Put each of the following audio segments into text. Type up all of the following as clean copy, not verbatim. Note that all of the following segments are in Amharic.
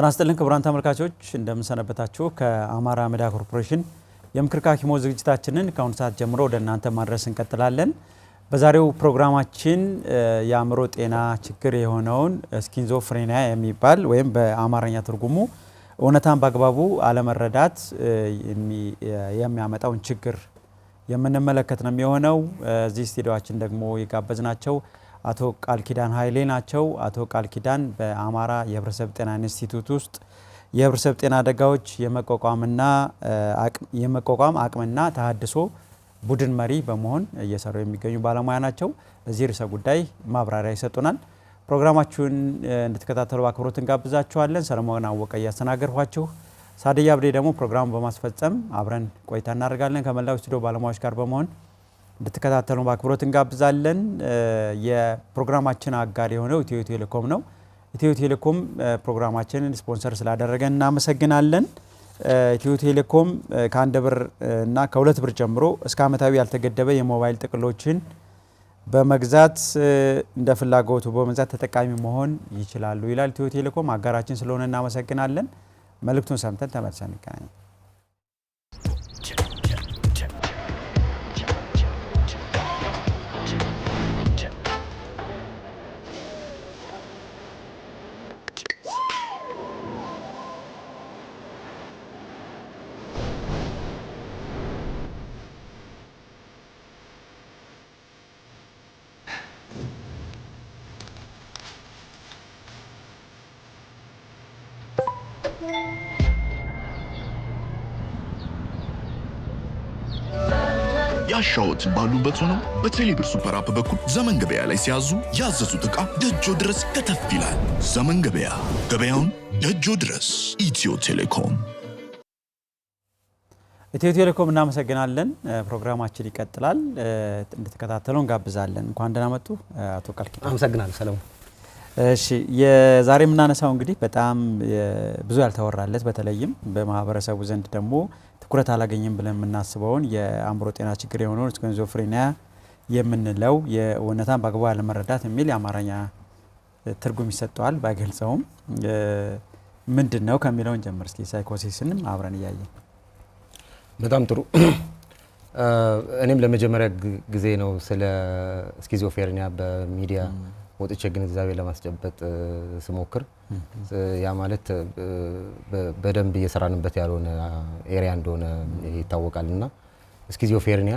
ጤና ይስጥልን ክቡራን ተመልካቾች እንደምን ሰነበታችሁ። ከአማራ ሚዲያ ኮርፖሬሽን የምክር ሐኪሞች ዝግጅታችንን ከአሁን ሰዓት ጀምሮ ወደ እናንተ ማድረስ እንቀጥላለን። በዛሬው ፕሮግራማችን የአእምሮ ጤና ችግር የሆነውን ስኪዞፍሬኒያ የሚባል ወይም በአማርኛ ትርጉሙ እውነታን በአግባቡ አለመረዳት የሚያመጣውን ችግር የምንመለከት ነው የሚሆነው። እዚህ ስቱዲዮአችን ደግሞ የጋበዝናቸው አቶ ቃልኪዳን ኃይሌ ናቸው። አቶ ቃልኪዳን በአማራ የህብረተሰብ ጤና ኢንስቲትዩት ውስጥ የህብረተሰብ ጤና አደጋዎች የመቋቋም አቅምና ተሃድሶ ቡድን መሪ በመሆን እየሰሩ የሚገኙ ባለሙያ ናቸው። በዚህ ርዕሰ ጉዳይ ማብራሪያ ይሰጡናል። ፕሮግራማችሁን እንድትከታተሉ በአክብሮት እንጋብዛችኋለን። ሰለሞን አወቀ እያስተናገርኳችሁ፣ ሳድያ አብዴ ደግሞ ፕሮግራሙን በማስፈጸም አብረን ቆይታ እናደርጋለን። ከመላው ስቱዲዮ ባለሙያዎች ጋር በመሆን እንድትከታተሉ በአክብሮት እንጋብዛለን። የፕሮግራማችን አጋር የሆነው ኢትዮ ቴሌኮም ነው። ኢትዮ ቴሌኮም ፕሮግራማችንን ስፖንሰር ስላደረገን እናመሰግናለን። ኢትዮ ቴሌኮም ከ1 ብር እና ከ2 ብር ጀምሮ እስከ ዓመታዊ ያልተገደበ የሞባይል ጥቅሎችን በመግዛት እንደ ፍላጎቱ በመግዛት ተጠቃሚ መሆን ይችላሉ ይላል ኢትዮ ቴሌኮም። አጋራችን ስለሆነ እናመሰግናለን። መልእክቱን ሰምተን ተመልሰን እንገናኛለን። ያሻውት ባሉበት ሆነው በቴሌብር ሱፐር አፕ በኩል ዘመን ገበያ ላይ ሲያዙ ያዘዙት ዕቃ ደጆ ድረስ ከተፍ ይላል። ዘመን ገበያ፣ ገበያውን ደጆ ድረስ። ኢትዮ ቴሌኮም። ኢትዮ ቴሌኮም እናመሰግናለን። ፕሮግራማችን ይቀጥላል። እንድትከታተሉ እንጋብዛለን። እንኳን ደህና መጡ አቶ ቃልኪዳን። አመሰግናለሁ ሰለሞን። እሺ፣ የዛሬ የምናነሳው እንግዲህ በጣም ብዙ ያልተወራለት በተለይም በማህበረሰቡ ዘንድ ደግሞ ትኩረት አላገኘም ብለን የምናስበውን የአእምሮ ጤና ችግር የሆነውን ስኪዞፍሬኒያ የምንለው የእውነታን በአግባቡ አለመረዳት የሚል የአማርኛ ትርጉም ይሰጠዋል። ባይገልጸውም ምንድን ነው ከሚለውን ጀምር እስኪ። ሳይኮሲስንም አብረን እያየን። በጣም ጥሩ። እኔም ለመጀመሪያ ጊዜ ነው ስለ ስኪዞፍሬኒያ በሚዲያ ወጥቼ ግንዛቤ ለማስጨበጥ ስሞክር። ያ ማለት በደንብ እየሰራንበት ያልሆነ ኤሪያ እንደሆነ ይታወቃልና ስኪዞፍሬኒያ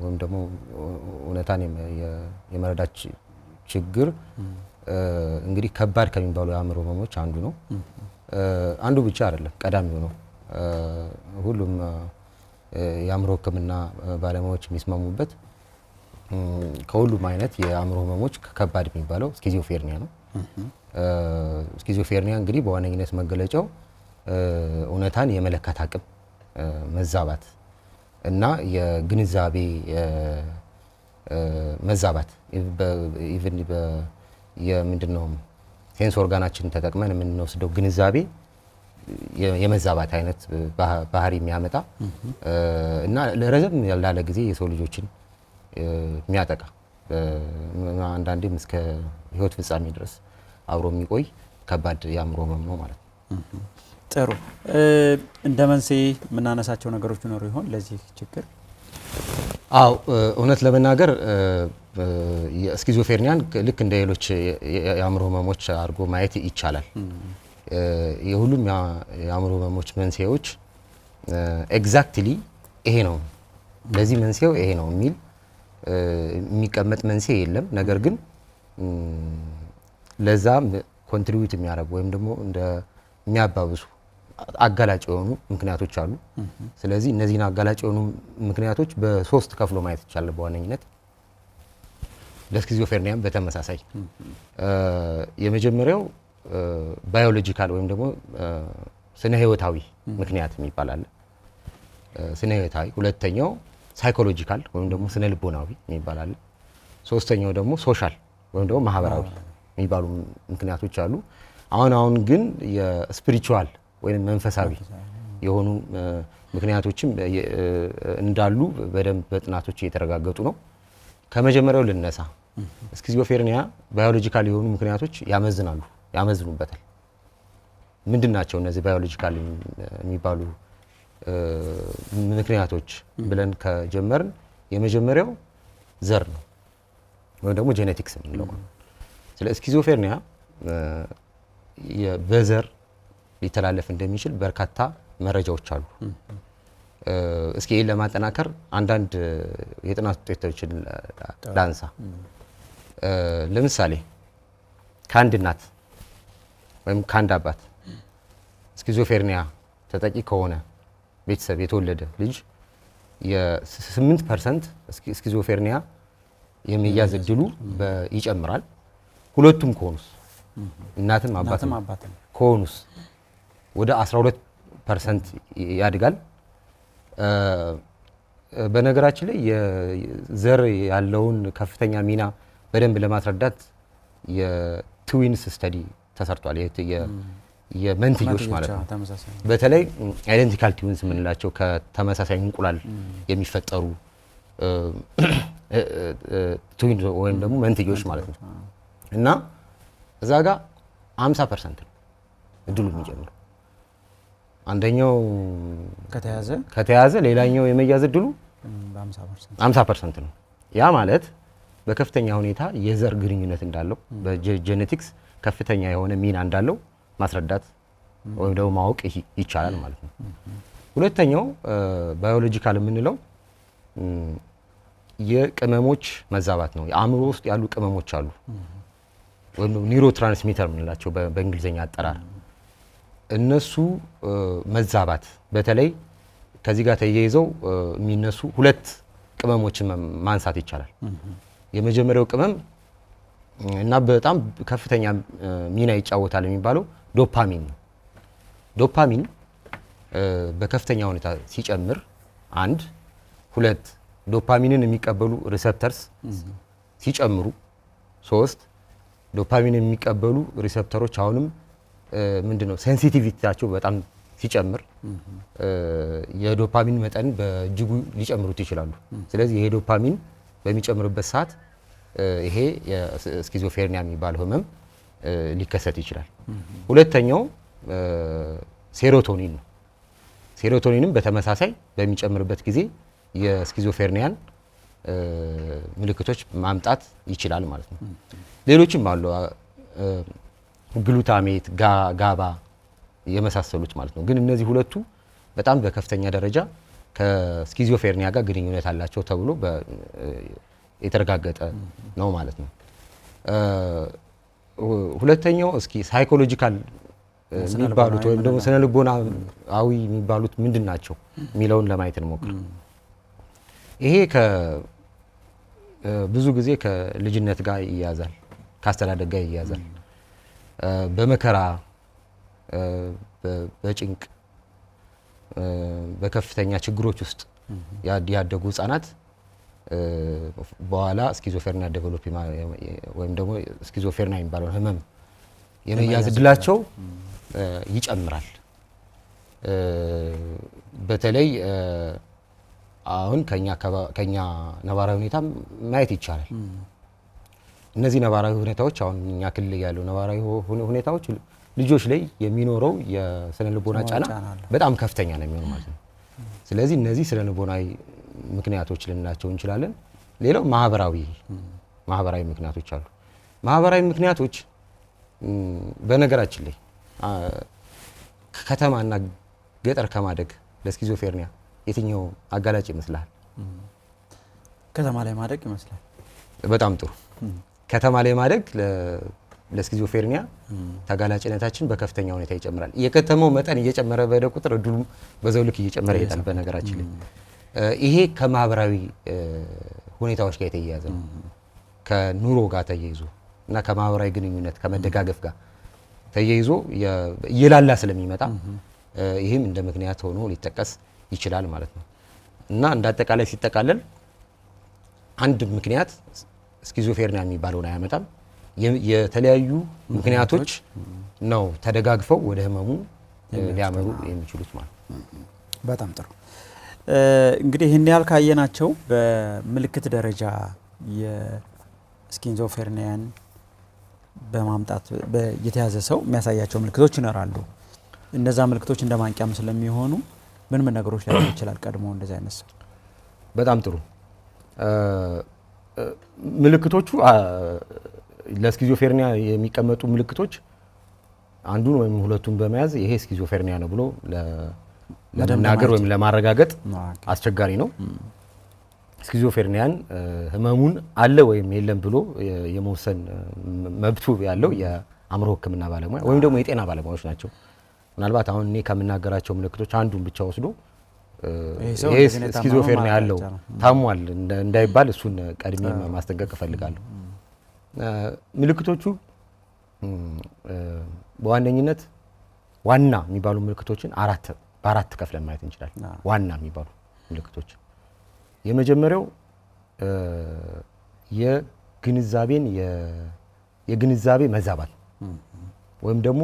ወይም ደግሞ እውነታን የመረዳት ችግር እንግዲህ ከባድ ከሚባሉ የአእምሮ ህመሞች አንዱ ነው። አንዱ ብቻ አይደለም፣ ቀዳሚው ነው። ሁሉም የአእምሮ ሕክምና ባለሙያዎች የሚስማሙበት ከሁሉም አይነት የአእምሮ ህመሞች ከባድ የሚባለው ስኪዞፍሬኒያ ነው። ስኪዞፍሬኒያ እንግዲህ በዋነኝነት መገለጫው እውነታን የመለካት አቅም መዛባት እና የግንዛቤ መዛባት ኢቭን የምንድነው ሴንስ ኦርጋናችን ተጠቅመን የምንወስደው ግንዛቤ የመዛባት አይነት ባህሪ የሚያመጣ እና ለረዘም ያለ ጊዜ የሰው ልጆችን የሚያጠቃ አንዳንዴም እስከ ህይወት ፍጻሜ ድረስ አብሮ የሚቆይ ከባድ የአእምሮ ህመም ነው ማለት ነው። ጥሩ። እንደ መንስኤ የምናነሳቸው ነገሮች ይኖሩ ይሆን ለዚህ ችግር? አዎ፣ እውነት ለመናገር ስኪዞፍሬኒያን ልክ እንደ ሌሎች የአእምሮ ህመሞች አድርጎ ማየት ይቻላል። የሁሉም የአእምሮ ህመሞች መንስኤዎች ኤግዛክትሊ ይሄ ነው፣ ለዚህ መንስኤው ይሄ ነው የሚል የሚቀመጥ መንስኤ የለም። ነገር ግን ለዛ ኮንትሪቢዩት የሚያደርጉ ወይም ደግሞ እንደ የሚያባብሱ አጋላጭ የሆኑ ምክንያቶች አሉ። ስለዚህ እነዚህን አጋላጭ የሆኑ ምክንያቶች በሶስት ከፍሎ ማየት ይቻላል በዋነኝነት። ለስኪዞፍሬኒያም በተመሳሳይ የመጀመሪያው ባዮሎጂካል ወይም ደግሞ ስነ ህይወታዊ ምክንያት የሚባል አለ። ስነ ህይወታዊ። ሁለተኛው ሳይኮሎጂካል ወይም ደግሞ ስነ ልቦናዊ የሚባል አለ። ሶስተኛው ደግሞ ሶሻል ወይም ደግሞ ማህበራዊ የሚባሉ ምክንያቶች አሉ። አሁን ግን የስፒሪቹዋል ወይም መንፈሳዊ የሆኑ ምክንያቶችም እንዳሉ በደንብ በጥናቶች እየተረጋገጡ ነው። ከመጀመሪያው ልነሳ። ስኪዞፍሬኒያ ባዮሎጂካል የሆኑ ምክንያቶች ያመዝኑበታል። ምንድናቸው እነዚህ ባዮሎጂካል የሚባሉ ምክንያቶች ብለን ከጀመርን የመጀመሪያው ዘር ነው ወይም ደግሞ ጄኔቲክስ የምንለው ነው። ስለ ስኪዞፍሬኒያ በዘር ሊተላለፍ እንደሚችል በርካታ መረጃዎች አሉ። እስኪ ይህን ለማጠናከር አንዳንድ የጥናት ውጤቶችን ላንሳ። ለምሳሌ ከአንድ እናት ወይም ከአንድ አባት ስኪዞፍሬኒያ ተጠቂ ከሆነ ቤተሰብ የተወለደ ልጅ የ8% ስኪዞፍሬኒያ የሚያዝ እድሉ ይጨምራል። ሁለቱም ከሆኑስ እናትም አባትም ከሆኑስ ወደ 12% ያድጋል። በነገራችን ላይ የዘር ያለውን ከፍተኛ ሚና በደንብ ለማስረዳት የትዊንስ ስተዲ ተሰርቷል። የመንትዮች ማለት ነው። በተለይ አይደንቲካል ትዊንስ የምንላቸው ከተመሳሳይ እንቁላል የሚፈጠሩ ትዊን ወይም ደግሞ መንትዮች ማለት ነው። እና እዛ ጋር 50% ነው እድሉ የሚጨምረው። አንደኛው ከተያዘ ሌላኛው የመያዝ እድሉ 50% ነው። ያ ማለት በከፍተኛ ሁኔታ የዘር ግንኙነት እንዳለው በጄኔቲክስ ከፍተኛ የሆነ ሚና እንዳለው ማስረዳት ወይም ደግሞ ማወቅ ይቻላል ማለት ነው። ሁለተኛው ባዮሎጂካል የምንለው የቅመሞች መዛባት ነው። የአእምሮ ውስጥ ያሉ ቅመሞች አሉ ወይም ኒውሮ ትራንስሚተር የምንላቸው በእንግሊዝኛ አጠራር። እነሱ መዛባት በተለይ ከዚህ ጋር ተያይዘው የሚነሱ ሁለት ቅመሞችን ማንሳት ይቻላል። የመጀመሪያው ቅመም እና በጣም ከፍተኛ ሚና ይጫወታል የሚባለው ዶፓሚን ነው። ዶፓሚን በከፍተኛ ሁኔታ ሲጨምር አንድ ሁለት ዶፓሚንን የሚቀበሉ ሪሴፕተርስ ሲጨምሩ ሶስት ዶፓሚንን የሚቀበሉ ሪሴፕተሮች አሁንም ምንድነው ሴንሲቲቪቲያቸው በጣም ሲጨምር የዶፓሚን መጠን በእጅጉ ሊጨምሩት ይችላሉ። ስለዚህ ይሄ ዶፓሚን በሚጨምርበት ሰዓት ይሄ የስኪዞፍሬኒያ የሚባለው ህመም ሊከሰት ይችላል። ሁለተኛው ሴሮቶኒን ነው። ሴሮቶኒንም በተመሳሳይ በሚጨምርበት ጊዜ የስኪዞፍሬኒያን ምልክቶች ማምጣት ይችላል ማለት ነው። ሌሎችም አሉ፣ ግሉታሜት፣ ጋባ የመሳሰሉት ማለት ነው። ግን እነዚህ ሁለቱ በጣም በከፍተኛ ደረጃ ከስኪዞፍሬኒያ ጋር ግንኙነት አላቸው ተብሎ የተረጋገጠ ነው ማለት ነው። ሁለተኛው እስኪ ሳይኮሎጂካል የሚባሉት ወይም ደግሞ ስነ ልቦናዊ የሚባሉት ምንድን ናቸው የሚለውን ለማየት እንሞክር። ይሄ ብዙ ጊዜ ከልጅነት ጋር ይያዛል፣ ከአስተዳደግ ጋር ይያዛል። በመከራ በጭንቅ በከፍተኛ ችግሮች ውስጥ ያደጉ ህጻናት በኋላ ስኪዞፍሬኒያ ዴቨሎፕ ወይም ደግሞ ስኪዞፍሬኒያ የሚባለው ህመም የመያዝ እድላቸው ይጨምራል። በተለይ አሁን ከኛ ነባራዊ ሁኔታ ማየት ይቻላል። እነዚህ ነባራዊ ሁኔታዎች አሁን እኛ ክልል ያለው ነባራዊ ሁኔታዎች ልጆች ላይ የሚኖረው የስነ ልቦና ጫና በጣም ከፍተኛ ነው የሚሆነው ማለት ነው። ስለዚህ እነዚህ ስነ ልቦናዊ ምክንያቶች ልንላቸው እንችላለን። ሌላው ማህበራዊ ምክንያቶች አሉ። ማህበራዊ ምክንያቶች በነገራችን ላይ ከተማና ገጠር ከማደግ ለስኪዞፍሬኒያ የትኛው አጋላጭ ይመስላል? ከተማ ላይ ማደግ ይመስላል። በጣም ጥሩ። ከተማ ላይ ማደግ ለስኪዞፍሬኒያ ተጋላጭነታችን በከፍተኛ ሁኔታ ይጨምራል። የከተማው መጠን እየጨመረ በሄደ ቁጥር እድሉ በዛው ልክ እየጨመረ ይሄዳል። በነገራችን ላይ ይሄ ከማህበራዊ ሁኔታዎች ጋር የተያያዘ ነው። ከኑሮ ጋር ተያይዞ እና ከማህበራዊ ግንኙነት ከመደጋገፍ ጋር ተያይዞ እየላላ ስለሚመጣ ይህም እንደ ምክንያት ሆኖ ሊጠቀስ ይችላል ማለት ነው። እና እንደ አጠቃላይ ሲጠቃለል አንድ ምክንያት ስኪዞፍሬኒያ የሚባለውን አያመጣም። የተለያዩ ምክንያቶች ነው ተደጋግፈው ወደ ህመሙ ሊያመሩ የሚችሉት ማለት ነው። በጣም ጥሩ። እንግዲህ ይህን ያህል ካየናቸው በምልክት ደረጃ የስኪዞፍሬኒያን በማምጣት የተያዘ ሰው የሚያሳያቸው ምልክቶች ይኖራሉ። እነዛ ምልክቶች እንደ ማንቂያም ስለሚሆኑ ምን ነገሮች ላይ ይችላል ቀድሞ እንደዚህ አይነት ሰው? በጣም ጥሩ ምልክቶቹ ለስኪዞፍሬኒያ የሚቀመጡ ምልክቶች አንዱን ወይም ሁለቱን በመያዝ ይሄ ስኪዞፍሬኒያ ነው ብሎ ለመናገር ወይም ለማረጋገጥ አስቸጋሪ ነው። ስኪዞፍሬኒያን ህመሙን አለ ወይም የለም ብሎ የመወሰን መብቱ ያለው የአእምሮ ሕክምና ባለሙያ ወይም ደግሞ የጤና ባለሙያዎች ናቸው። ምናልባት አሁን እኔ ከምናገራቸው ምልክቶች አንዱን ብቻ ወስዶ ይሄ ስኪዞፍሬኒያ ያለው ታሟል እንዳይባል እሱን ቀድሜ ማስጠንቀቅ እፈልጋለሁ። ምልክቶቹ በዋነኝነት ዋና የሚባሉ ምልክቶችን በአራት ከፍለን ማየት እንችላለን። ዋና የሚባሉ ምልክቶች የመጀመሪያው የግንዛቤ መዛባት ወይም ደግሞ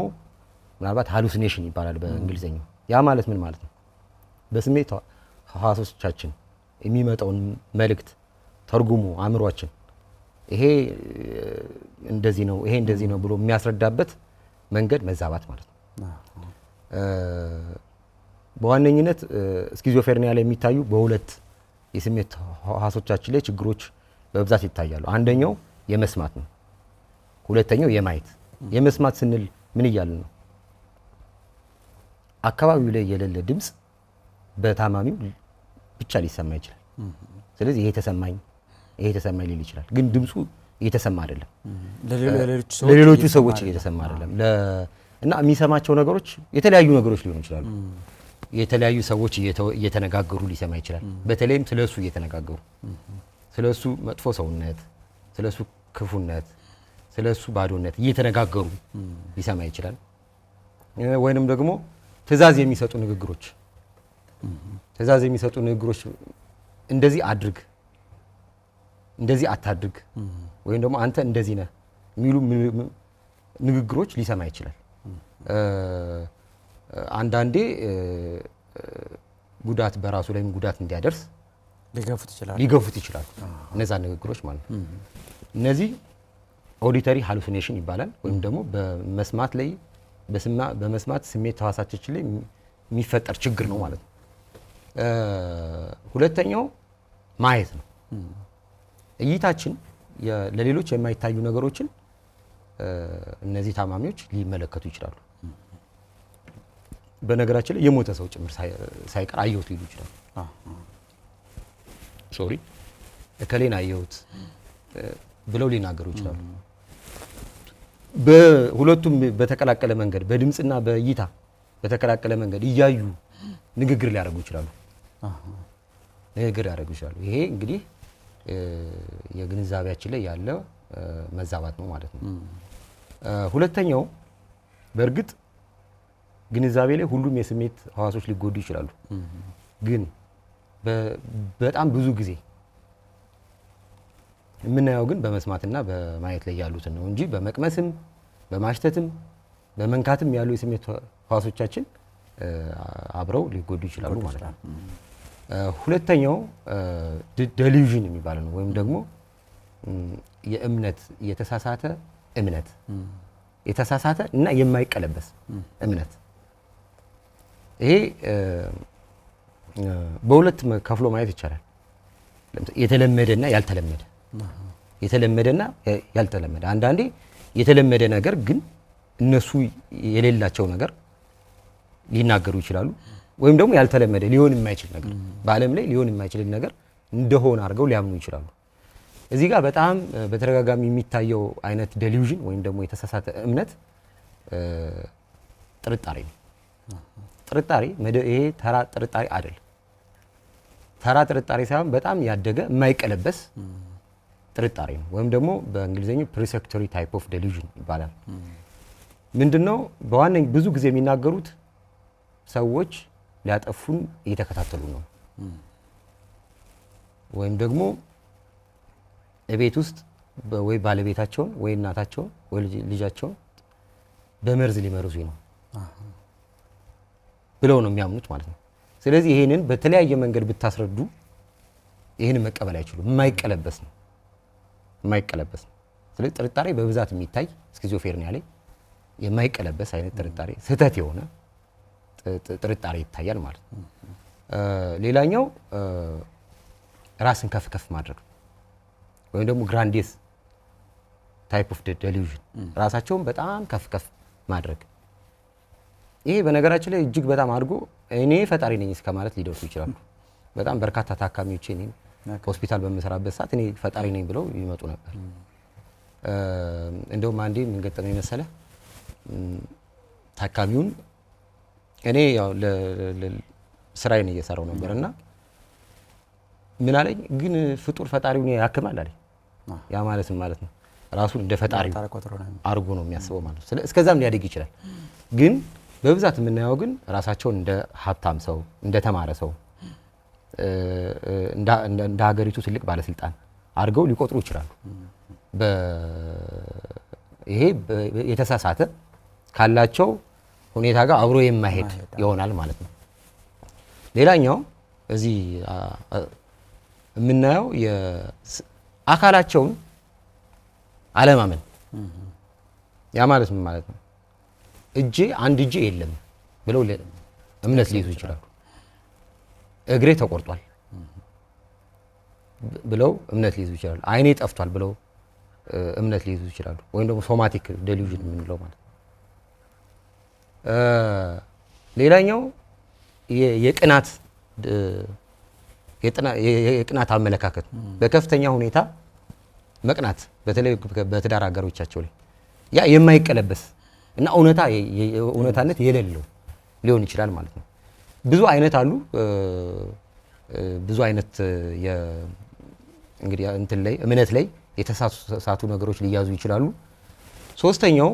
ምናልባት ሃሉሲኔሽን ይባላል በእንግሊዝኛው። ያ ማለት ምን ማለት ነው? በስሜት ህዋሶቻችን የሚመጣውን መልእክት ተርጉሙ አእምሯችን ይሄ እንደዚህ ነው ይሄ እንደዚህ ነው ብሎ የሚያስረዳበት መንገድ መዛባት ማለት ነው። በዋነኝነት ስኪዞፍሬኒያ ላይ የሚታዩ በሁለት የስሜት ህዋሶቻችን ላይ ችግሮች በብዛት ይታያሉ። አንደኛው የመስማት ነው። ሁለተኛው የማየት። የመስማት ስንል ምን እያልን ነው? አካባቢው ላይ የሌለ ድምፅ በታማሚው ብቻ ሊሰማ ይችላል። ስለዚህ ይሄ ተሰማኝ ሊል ይችላል፣ ግን ድምፁ እየተሰማ አይደለም፣ ለሌሎቹ ሰዎች እየተሰማ አይደለም። እና የሚሰማቸው ነገሮች የተለያዩ ነገሮች ሊሆኑ ይችላሉ። የተለያዩ ሰዎች እየተነጋገሩ ሊሰማ ይችላል። በተለይም ስለሱ እየተነጋገሩ ስለሱ መጥፎ ሰውነት፣ ስለሱ ክፉነት፣ ስለሱ ባዶነት እየተነጋገሩ ሊሰማ ይችላል። ወይንም ደግሞ ትዕዛዝ የሚሰጡ ንግግሮች እንደዚህ አድርግ፣ እንደዚህ አታድርግ ወይም ደግሞ አንተ እንደዚህ ነህ የሚሉ ንግግሮች ሊሰማ ይችላል። አንዳንዴ ጉዳት በራሱ ላይም ጉዳት እንዲያደርስ ሊገፉት ይችላሉ እነዛ ንግግሮች ማለት ነው። እነዚህ ኦዲተሪ ሃሉሲኔሽን ይባላል ወይም ደግሞ በመስማት ስሜት ህዋሳችን ላይ የሚፈጠር ችግር ነው ማለት ነው። ሁለተኛው ማየት ነው። እይታችን ለሌሎች የማይታዩ ነገሮችን እነዚህ ታማሚዎች ሊመለከቱ ይችላሉ። በነገራችን ላይ የሞተ ሰው ጭምር ሳይቀር አየሁት ሊሉ ይችላሉ። እከሌን አየሁት ብለው ሊናገሩ ይችላሉ። በሁለቱም በተቀላቀለ መንገድ በድምፅና በእይታ በተቀላቀለ መንገድ እያዩ ንግግር ሊያደርጉ ይችላሉ። ይሄ እንግዲህ የግንዛቤያችን ላይ ያለ መዛባት ነው ማለት ነው። ሁለተኛው በእርግጥ ግንዛቤ ላይ ሁሉም የስሜት ህዋሶች ሊጎዱ ይችላሉ። ግን በጣም ብዙ ጊዜ የምናየው ግን በመስማትና በማየት ላይ ያሉትን ነው እንጂ በመቅመስም በማሽተትም በመንካትም ያሉ የስሜት ህዋሶቻችን አብረው ሊጎዱ ይችላሉ ማለት ነው። ሁለተኛው ዴሉዥን የሚባለው ነው ወይም ደግሞ የተሳሳተ እምነት እና የማይቀለበስ እምነት። ይሄ በሁለት ከፍሎ ማየት ይቻላል። የተለመደና ያልተለመደ። አንዳንዴ የተለመደ ነገር ግን እነሱ የሌላቸው ነገር ሊናገሩ ይችላሉ። ወይም ደግሞ ያልተለመደ ሊሆን የማይችል ነገር በዓለም ላይ ሊሆን የማይችል ነገር እንደሆነ አድርገው ሊያምኑ ይችላሉ። እዚህ ጋር በጣም በተደጋጋሚ የሚታየው አይነት ዴሉዥን ወይም ደግሞ የተሳሳተ እምነት ጥርጣሬ ነው። ይሄ ተራ ጥርጣሬ አይደለም። ተራ ጥርጣሬ ሳይሆን በጣም ያደገ የማይቀለበስ ጥርጣሬ ነው። ወይም ደግሞ በእንግሊዝኛው ፕሪሴክቶሪ ታይፕ ኦፍ ዴሉዥን ይባላል። ምንድነው? በዋነኝ ብዙ ጊዜ የሚናገሩት ሰዎች ሊያጠፉን እየተከታተሉ ነው፣ ወይም ደግሞ እቤት ውስጥ ወይ ባለቤታቸውን ወይ እናታቸውን ወይ ልጃቸውን በመርዝ ሊመርዙኝ ነው ብለው ነው የሚያምኑት ማለት ነው። ስለዚህ ይሄንን በተለያየ መንገድ ብታስረዱ ይሄንን መቀበል አይችሉም። የማይቀለበስ ነው። ስለዚህ ጥርጣሬ በብዛት የሚታይ ስኪዞፍሬኒያ ላይ የማይቀለበስ አይነት ጥርጣሬ፣ ስህተት የሆነ ጥርጣሬ ይታያል ማለት ነው። ሌላኛው ራስን ከፍ ከፍ ማድረግ ወይም ደግሞ ግራንዲየስ ታይፕ ኦፍ ዴሉዥን ራሳቸውን በጣም ከፍ ከፍ ማድረግ። ይሄ በነገራችን ላይ እጅግ በጣም አድርጎ እኔ ፈጣሪ ነኝ እስከ ማለት ሊደርሱ ይችላሉ። በጣም በርካታ ታካሚዎች እኔ ሆስፒታል በምሰራበት ሰዓት እኔ ፈጣሪ ነኝ ብለው ይመጡ ነበር። እንደውም አንዴ ምን ገጠመኝ መሰለህ? ታካሚውን እኔ ያው ስራዬን እየሰራው ነበርና ምን አለኝ፣ ግን ፍጡር ፈጣሪውን ያክማል አለኝ። ያ ማለትም ማለት ነው ራሱን እንደ ፈጣሪው አርጎ ነው የሚያስበው ማለት ነው። እስከዛም ሊያድግ ይችላል። ግን በብዛት የምናየው ግን ራሳቸውን እንደ ሀብታም ሰው፣ እንደ ተማረ ሰው፣ እንደ ሀገሪቱ ትልቅ ባለስልጣን አድርገው ሊቆጥሩ ይችላሉ። ይሄ የተሳሳተ ካላቸው ሁኔታ ጋር አብሮ የማይሄድ ይሆናል ማለት ነው። ሌላኛው እዚህ የምናየው አካላቸውን አለማመን። ያ ማለት ምን ማለት ነው? አንድ እጄ የለም ብለው እምነት ሊይዙ ይችላሉ። እግሬ ተቆርጧል ብለው እምነት ሊይዙ ይችላሉ። አይኔ ጠፍቷል ብለው እምነት ሊይዙ ይችላሉ። ወይም ደግሞ ሶማቲክ ዴሉዥን የምንለው ማለት ነው። ሌላኛው የቅናት አመለካከት በከፍተኛ ሁኔታ መቅናት፣ በተለይ በትዳር አጋሮቻቸው ላይ ያ የማይቀለበስ እና እውነታነት የሌለው ሊሆን ይችላል ማለት ነው። ብዙ አይነት አሉ። ብዙ አይነት እንግዲህ እንትን ላይ እምነት ላይ የተሳሳቱ ነገሮች ሊያዙ ይችላሉ። ሶስተኛው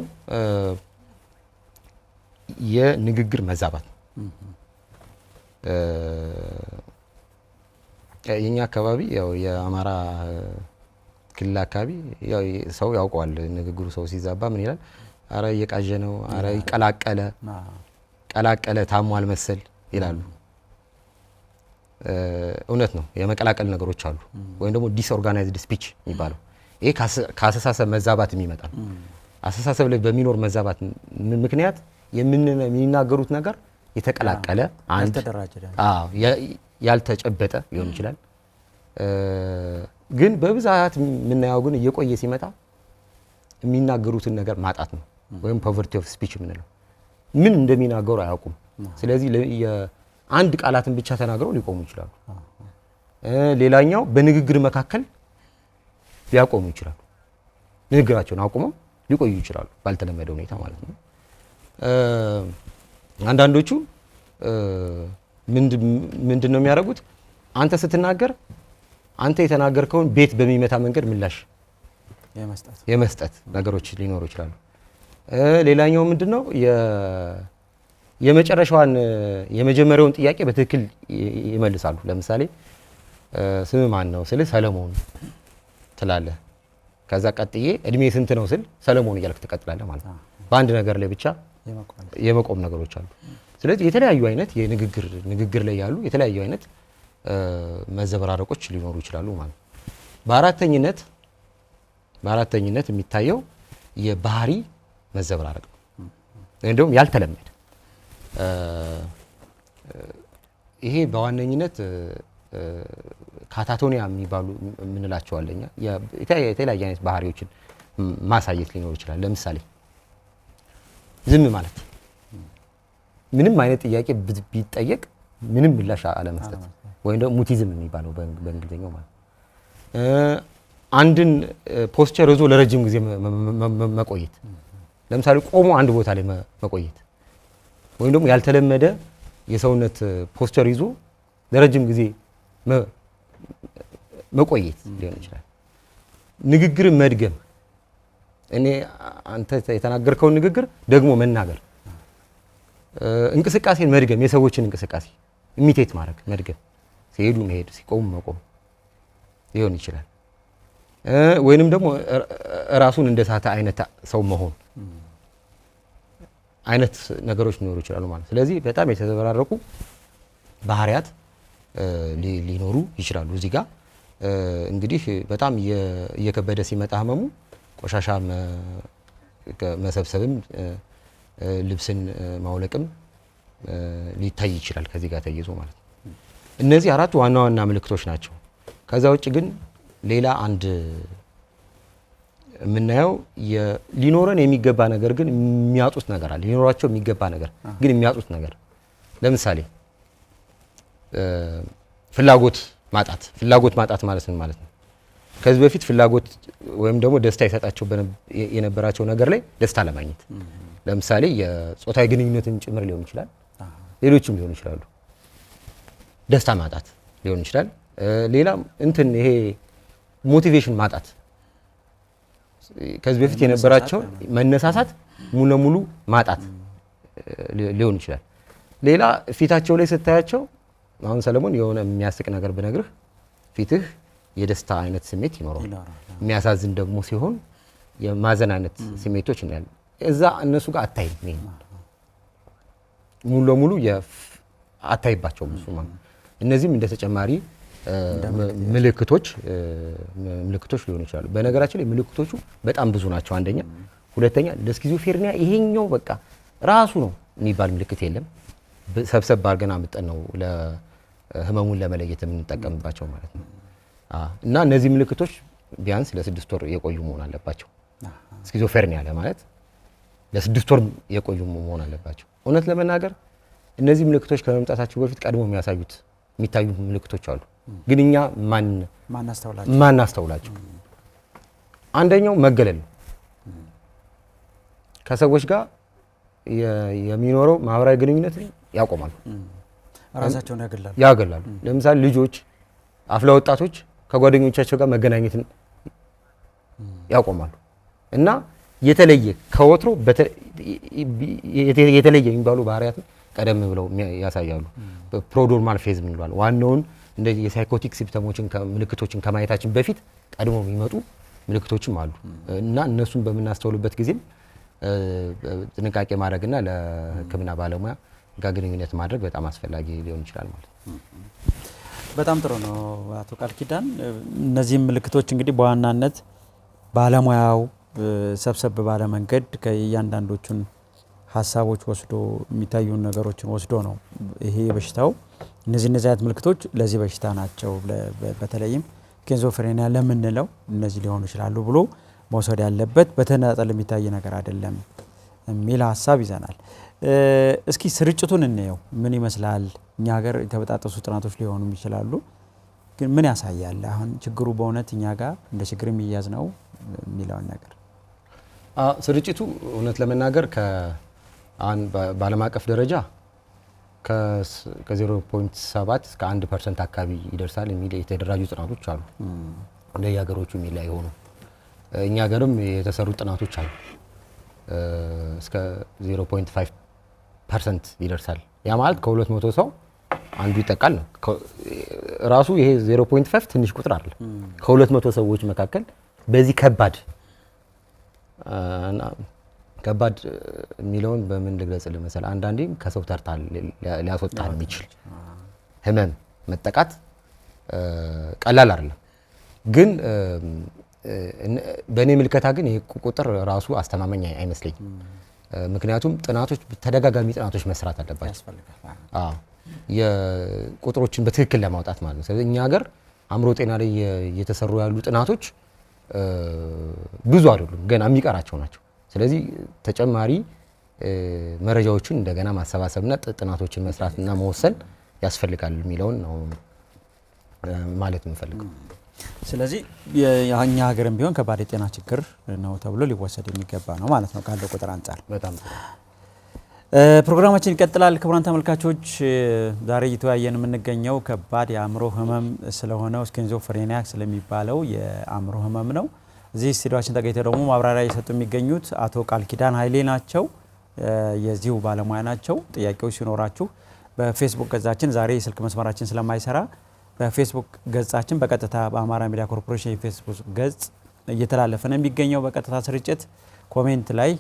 የንግግር መዛባት። የኛ አካባቢ ያው የአማራ ክልል አካባቢ ያው ሰው ያውቀዋል። ንግግሩ ሰው ሲዛባ ምን ይላል? አረ እየቃዠ ነው፣ አረ ቀላቀለ ታሟል መሰል ይላሉ። እውነት ነው፣ የመቀላቀል ነገሮች አሉ። ወይም ደግሞ ዲስኦርጋናይዝድ ስፒች የሚባለው ይሄ ከአስተሳሰብ መዛባት የሚመጣ ነው። አስተሳሰብ ላይ በሚኖር መዛባት ምክንያት የሚናገሩት ነገር የተቀላቀለ ያልተጨበጠ ሊሆን ይችላል። ግን በብዛት የምናየው ግን እየቆየ ሲመጣ የሚናገሩትን ነገር ማጣት ነው። ወይም ፖቨርቲ ኦፍ ስፒች የምንለው ምን እንደሚናገሩ አያውቁም። ስለዚህ አንድ ቃላትን ብቻ ተናግረው ሊቆሙ ይችላሉ። ሌላኛው በንግግር መካከል ሊያቆሙ ይችላሉ። ንግግራቸውን አቁመው ሊቆዩ ይችላሉ ባልተለመደ ሁኔታ ማለት ነው። አንዳንዶቹ ምንድን ነው የሚያደርጉት? አንተ ስትናገር አንተ የተናገርከውን ቤት በሚመታ መንገድ ምላሽ የመስጠት ነገሮች ሊኖሩ ይችላሉ። ሌላኛው ምንድነው? የመጀመሪያውን ጥያቄ በትክክል ይመልሳሉ። ለምሳሌ ስም ማን ነው ስል ሰለሞን ትላለህ። ከዛ ቀጥዬ እድሜ ስንት ነው ስል ሰለሞን እያልክ ትቀጥላለህ ማለት ነው። በአንድ ነገር ላይ ብቻ የመቆም ነገሮች አሉ። ስለዚህ የተለያዩ አይነት ንግግር ላይ ያሉ የተለያዩ አይነት መዘበራረቆች ሊኖሩ ይችላሉ ማለት ነው። በአራተኝነት የሚታየው የባህሪ መዘበራረቅ ነው። እንደውም ያልተለመደ ይሄ በዋነኝነት ካታቶኒያ የሚባሉ የምንላቸው አለኛ የተለያየ አይነት ባህሪዎችን ማሳየት ሊኖር ይችላል። ለምሳሌ ዝም ማለት፣ ምንም አይነት ጥያቄ ቢጠየቅ ምንም ምላሽ አለመስጠት፣ ወይም ደግሞ ሙቲዝም የሚባለው በእንግሊዝኛው ማለት። አንድን ፖስቸር ይዞ ለረጅም ጊዜ መቆየት፣ ለምሳሌ ቆሞ አንድ ቦታ ላይ መቆየት፣ ወይም ደግሞ ያልተለመደ የሰውነት ፖስቸር ይዞ ለረጅም ጊዜ መቆየት ሊሆን ይችላል። ንግግርን መድገም፣ አንተ የተናገርከውን ንግግር ደግሞ መናገር፣ እንቅስቃሴን መድገም፣ የሰዎችን እንቅስቃሴ ኢሚቴት ማድረግ መድገም፣ ሲሄዱ መሄድ፣ ሲቆሙ መቆም ሊሆን ይችላል። ወይንም ደግሞ ራሱን እንደሳተ አይነት ሰው መሆን አይነት ነገሮች ሊኖሩ ይችላሉ ማለት። ስለዚህ በጣም የተዘበራረቁ ባህሪያት ሊኖሩ ይችላሉ። እዚህ ጋር እንግዲህ በጣም እየከበደ ሲመጣ ህመሙ ቆሻሻ መሰብሰብም ልብስን ማውለቅም ሊታይ ይችላል ከዚህ ጋር ተያይዞ ማለት ነው። እነዚህ አራት ዋና ዋና ምልክቶች ናቸው። ከዛ ውጭ ግን ሌላ አንድ የምናየው ሊኖረን የሚገባ ነገር ግን የሚያጡት ነገር አለ። ሊኖራቸው የሚገባ ነገር ግን የሚያጡት ነገር፣ ለምሳሌ ፍላጎት ማጣት ማለት ምን ማለት ነው? ከዚህ በፊት ፍላጎት ወይም ደግሞ ደስታ ይሰጣቸው የነበራቸው ነገር ላይ ደስታ ለማግኘት ለምሳሌ የጾታዊ ግንኙነትን ጭምር ሊሆን ይችላል፣ ሌሎችም ሊሆን ይችላሉ። ደስታ ማጣት ሊሆን ይችላል። ሌላ ይሄ ሞቲቬሽን ማጣት፣ ከዚህ በፊት የነበራቸው መነሳሳት ሙሉ ለሙሉ ማጣት ሊሆን ይችላል። ሌላ ፊታቸው ላይ ስታያቸው፣ አሁን ሰለሞን የሆነ የሚያስቅ ነገር ብነግርህ ፊትህ የደስታ አይነት ስሜት ይኖረዋል። የሚያሳዝን ደግሞ ሲሆን የማዘን አይነት ስሜቶች እናያለን። እዛ እነሱ ጋር አታይም፣ ሙሉ ለሙሉ አታይባቸውም እሱ ማለት ነው። እነዚህም እንደ ተጨማሪ ምልክቶች ሊሆኑ ይችላሉ። በነገራችን ላይ ምልክቶቹ በጣም ብዙ ናቸው። አንደኛ፣ ሁለተኛ ለስኪዞፍሬኒያ ይሄኛው በቃ ራሱ ነው የሚባል ምልክት የለም። ሰብሰብ አድርገን አምጠን ነው ለህመሙን ለመለየት የምንጠቀምባቸው ማለት ነው። እና እነዚህ ምልክቶች ቢያንስ ለ6 ወር የቆዩ መሆን አለባቸው። ስኪዞፍሬኒያ ለማለት ለ6 ወር የቆዩ መሆን አለባቸው። እውነት ለመናገር እነዚህ ምልክቶች ከመምጣታቸው በፊት ቀድሞ የሚታዩ ምልክቶች አሉ፣ ግን እኛ ማናስተውላቸው። አንደኛው መገለል ነው። ከሰዎች ጋር የሚኖረው ማህበራዊ ግንኙነት ያቆማሉ፣ ራሳቸውን ያገላሉ። ለምሳሌ ልጆች፣ አፍላ ወጣቶች ከጓደኞቻቸው ጋር መገናኘትን ያቆማሉ እና የተለየ ከወትሮ የተለየ የሚባሉ ባህሪያትን ቀደም ብለው ያሳያሉ። ፕሮዶርማል ፌዝ ምንሏል። ዋናውን እንደዚህ የሳይኮቲክ ሲምፕተሞችን ምልክቶችን ከማየታችን በፊት ቀድሞ የሚመጡ ምልክቶችም አሉ እና እነሱን በምናስተውልበት ጊዜም ጥንቃቄ ማድረግና ለሕክምና ባለሙያ ጋር ግንኙነት ማድረግ በጣም አስፈላጊ ሊሆን ይችላል ማለት ነው። በጣም ጥሩ ነው አቶ ቃል ኪዳን። እነዚህም ምልክቶች እንግዲህ በዋናነት ባለሙያው ሰብሰብ ባለ መንገድ ከእያንዳንዶቹን ሀሳቦች ወስዶ የሚታዩ ነገሮችን ወስዶ ነው ይሄ በሽታው እነዚህ አይነት ምልክቶች ለዚህ በሽታ ናቸው፣ በተለይም ስኪዞፍሬኒያ ለምንለው እነዚህ ሊሆኑ ይችላሉ ብሎ መውሰድ ያለበት በተናጠል የሚታይ ነገር አይደለም የሚል ሀሳብ ይዘናል። እስኪ ስርጭቱን እንየው፣ ምን ይመስላል? እኛ ሀገር የተበጣጠሱ ጥናቶች ሊሆኑ ይችላሉ፣ ግን ምን ያሳያል? አሁን ችግሩ በእውነት እኛ ጋር እንደ ችግር የሚያዝ ነው የሚለውን ነገር ስርጭቱ እውነት ለመናገር በዓለም አቀፍ ደረጃ ከ0.7 እስከ 1% አካባቢ ይደርሳል የሚል የተደራጁ ጥናቶች አሉ። እንደየሀገሮቹ የሚለያይ ሆኖ እኛ ሀገርም የተሰሩ ጥናቶች አሉ። እስከ 0.5% ይደርሳል። ያ ማለት ከ200 ሰው አንዱ ይጠቃል ነው። ራሱ ይሄ 0.5 ትንሽ ቁጥር አይደለም። ከ200 ሰዎች መካከል በዚህ ከባድ የሚለውን በምን ልግለጽልህ መሰለህ? አንዳንዴም ከሰው ተርታ ሊያስወጣ የሚችል ህመም መጠቃት ቀላል አይደለም። ግን በእኔ ምልከታ ግን ይህ ቁጥር ራሱ አስተማማኝ አይመስለኝም። ምክንያቱም ተደጋጋሚ ጥናቶች መስራት አለባቸው የቁጥሮችን በትክክል ለማውጣት ማለት ነው። ስለዚህ እኛ ሀገር አእምሮ ጤና ላይ የተሰሩ ያሉ ጥናቶች ብዙ አይደሉም፣ ገና የሚቀራቸው ናቸው። ስለዚህ ተጨማሪ መረጃዎችን እንደገና ማሰባሰብና ጥናቶችን መስራትና መወሰን ያስፈልጋል የሚለውን ነው ማለት የምፈልገው። ስለዚህ የኛ ሀገርም ቢሆን ከባድ የጤና ችግር ነው ተብሎ ሊወሰድ የሚገባ ነው ማለት ነው ካለው ቁጥር አንጻር። በጣም ፕሮግራማችን ይቀጥላል። ክቡራን ተመልካቾች፣ ዛሬ እየተወያየን የምንገኘው ከባድ የአእምሮ ህመም ስለሆነው ስኪዞፍሬኒያ ስለሚባለው የአእምሮ ህመም ነው። እዚህ ስቱዲዮአችን ተገኝተው ደግሞ ማብራሪያ እየሰጡ የሚገኙት አቶ ቃል ኪዳን ኃይሌ ናቸው። የዚሁ ባለሙያ ናቸው። ጥያቄዎች ሲኖራችሁ በፌስቡክ ገጻችን ዛሬ የስልክ መስመራችን ስለማይሰራ በፌስቡክ ገጻችን በቀጥታ በአማራ ሚዲያ ኮርፖሬሽን የፌስቡክ ገጽ እየተላለፈ ነው የሚገኘው በቀጥታ ስርጭት። ኮሜንት ላይ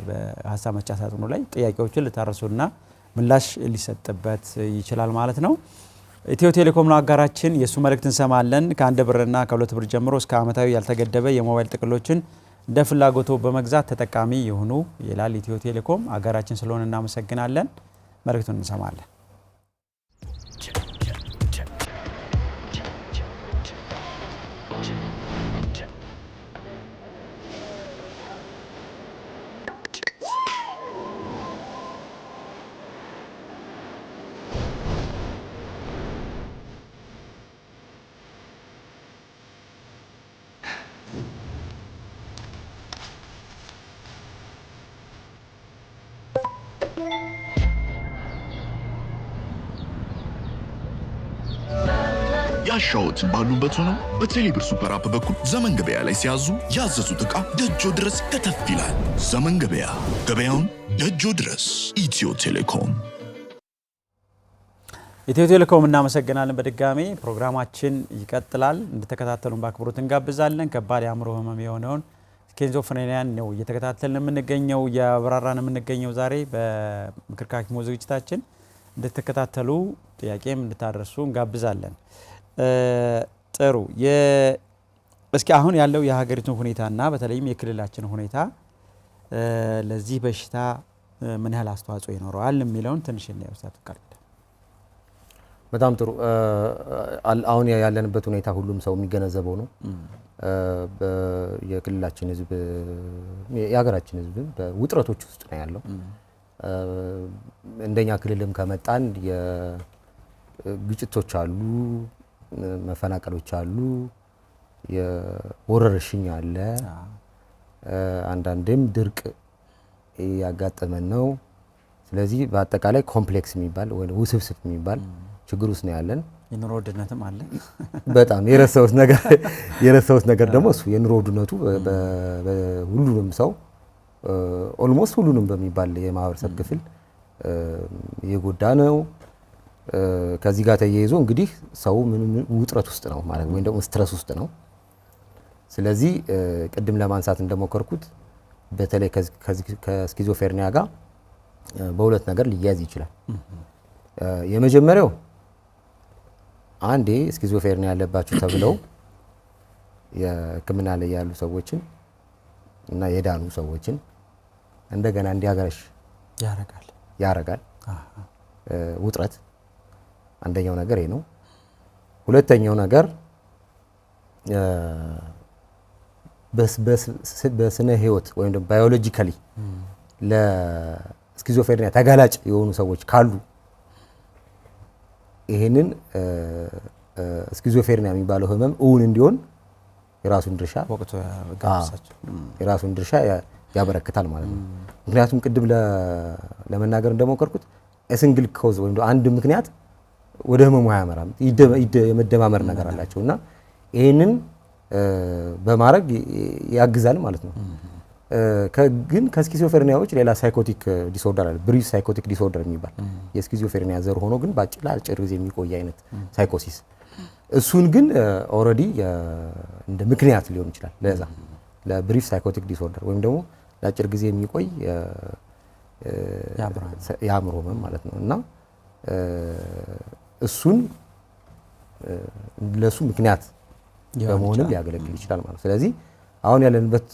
በሀሳብ መስጫ ሳጥኑ ላይ ጥያቄዎችን ልታረሱና ምላሽ ሊሰጥበት ይችላል ማለት ነው። ኢትዮ ቴሌኮም ነው አጋራችን። የሱ መልእክት እንሰማለን። ከ1 ብርና ከ2 ብር ጀምሮ እስከ ዓመታዊ ያልተገደበ የሞባይል ጥቅሎችን እንደ ፍላጎቶ በመግዛት ተጠቃሚ ይሁኑ ይላል ኢትዮ ቴሌኮም። አጋራችን ስለሆነ እናመሰግናለን። መልእክቱን እንሰማለን። ያሻዎት ባሉበት ሆነው በቴሌብር ሱፐር አፕ በኩል ዘመን ገበያ ላይ ሲያዙ ያዘዙት ዕቃ ደጆ ድረስ ከተፍ ይላል። ዘመን ገበያ፣ ገበያውን ደጆ ድረስ። ኢትዮ ቴሌኮም። ኢትዮ ቴሌኮም እናመሰግናለን። በድጋሚ ፕሮግራማችን ይቀጥላል። እንድትከታተሉን በአክብሮት እንጋብዛለን። ከባድ የአእምሮ ህመም የሆነውን ስኪዞፍሬኒያን ነው እየተከታተልን የምንገኘው ያብራራን የምንገኘው ዛሬ በምክር ከሐኪሙ ዝግጅታችን እንድትከታተሉ ጥያቄም እንድታደርሱ እንጋብዛለን። ጥሩ እስኪ አሁን ያለው የሀገሪቱን ሁኔታና በተለይም የክልላችን ሁኔታ ለዚህ በሽታ ምን ያህል አስተዋጽኦ ይኖረዋል የሚለውን ትንሽ እናየውሳት ፈቃድ። በጣም ጥሩ። አሁን ያለንበት ሁኔታ ሁሉም ሰው የሚገነዘበው ነው። የክልላችን ህዝብ የሀገራችን ህዝብ በውጥረቶች ውስጥ ነው ያለው። እንደኛ ክልልም ከመጣን የግጭቶች አሉ፣ መፈናቀሎች አሉ፣ የወረርሽኝ አለ፣ አንዳንዴም ድርቅ ያጋጠመን ነው። ስለዚህ በአጠቃላይ ኮምፕሌክስ የሚባል ወይ ውስብስብ የሚባል ችግር ውስጥ ነው ያለን። የኑሮ ውድነትም አለ። በጣም የረሳሁት ነገር ደግሞ እሱ የኑሮ ውድነቱ ሁሉንም ሰው ኦልሞስት ሁሉንም በሚባል የማህበረሰብ ክፍል የጎዳ ነው። ከዚህ ጋር ተያይዞ እንግዲህ ሰው ምን ውጥረት ውስጥ ነው ማለት ወይ ደግሞ ስትረስ ውስጥ ነው። ስለዚህ ቅድም ለማንሳት እንደሞከርኩት በተለይ ከስኪዞፍሬኒያ ጋር በሁለት ነገር ሊያዝ ይችላል። የመጀመሪያው አንዴ ስኪዞፍሬኒያ ያለባችሁ ተብለው የሕክምና ላይ ያሉ ሰዎችን እና የዳኑ ሰዎችን እንደገና እንዲያገረሽ ያረጋል። ውጥረት አንደኛው ነገር ነው። ሁለተኛው ነገር በስነ ህይወት ወይም ደግሞ ባዮሎጂካሊ ለስኪዞፍሬኒያ ተጋላጭ የሆኑ ሰዎች ካሉ ይሄንን ስኪዞፍሬኒያ የሚባለው ህመም እውን እንዲሆን የራሱን ድርሻ ያበረክታል ማለት ነው። ምክንያቱም ቅድም ለመናገር እንደሞከርኩት ሲንግል ኮዝ ወይም አንድ ምክንያት ወደ ህመሙ አያመራም። የመደማመር ነገር አላቸው እና ይሄንን በማድረግ ያግዛል ማለት ነው። ግን ከስኪዞፍሬኒያዎች ሌላ ሳይኮቲክ ዲስኦርደር አለ፣ ብሪፍ ሳይኮቲክ ዲስኦርደር የሚባል የስኪዞፍሬኒያ ዘር ሆኖ ግን ለአጭር ጊዜ የሚቆይ አይነት ሳይኮሲስ። እሱን ግን ኦልሬዲ እንደ ምክንያት ሊሆን ይችላል ለዛ ለብሪፍ ሳይኮቲክ ዲስኦርደር ወይም ደግሞ ለአጭር ጊዜ የሚቆይ የአእምሮ ህመም ማለት ነው እና እሱን ለሱ ምክንያት በመሆንም ሊያገለግል ይችላል ማለት ነው። ስለዚህ አሁን ያለንበት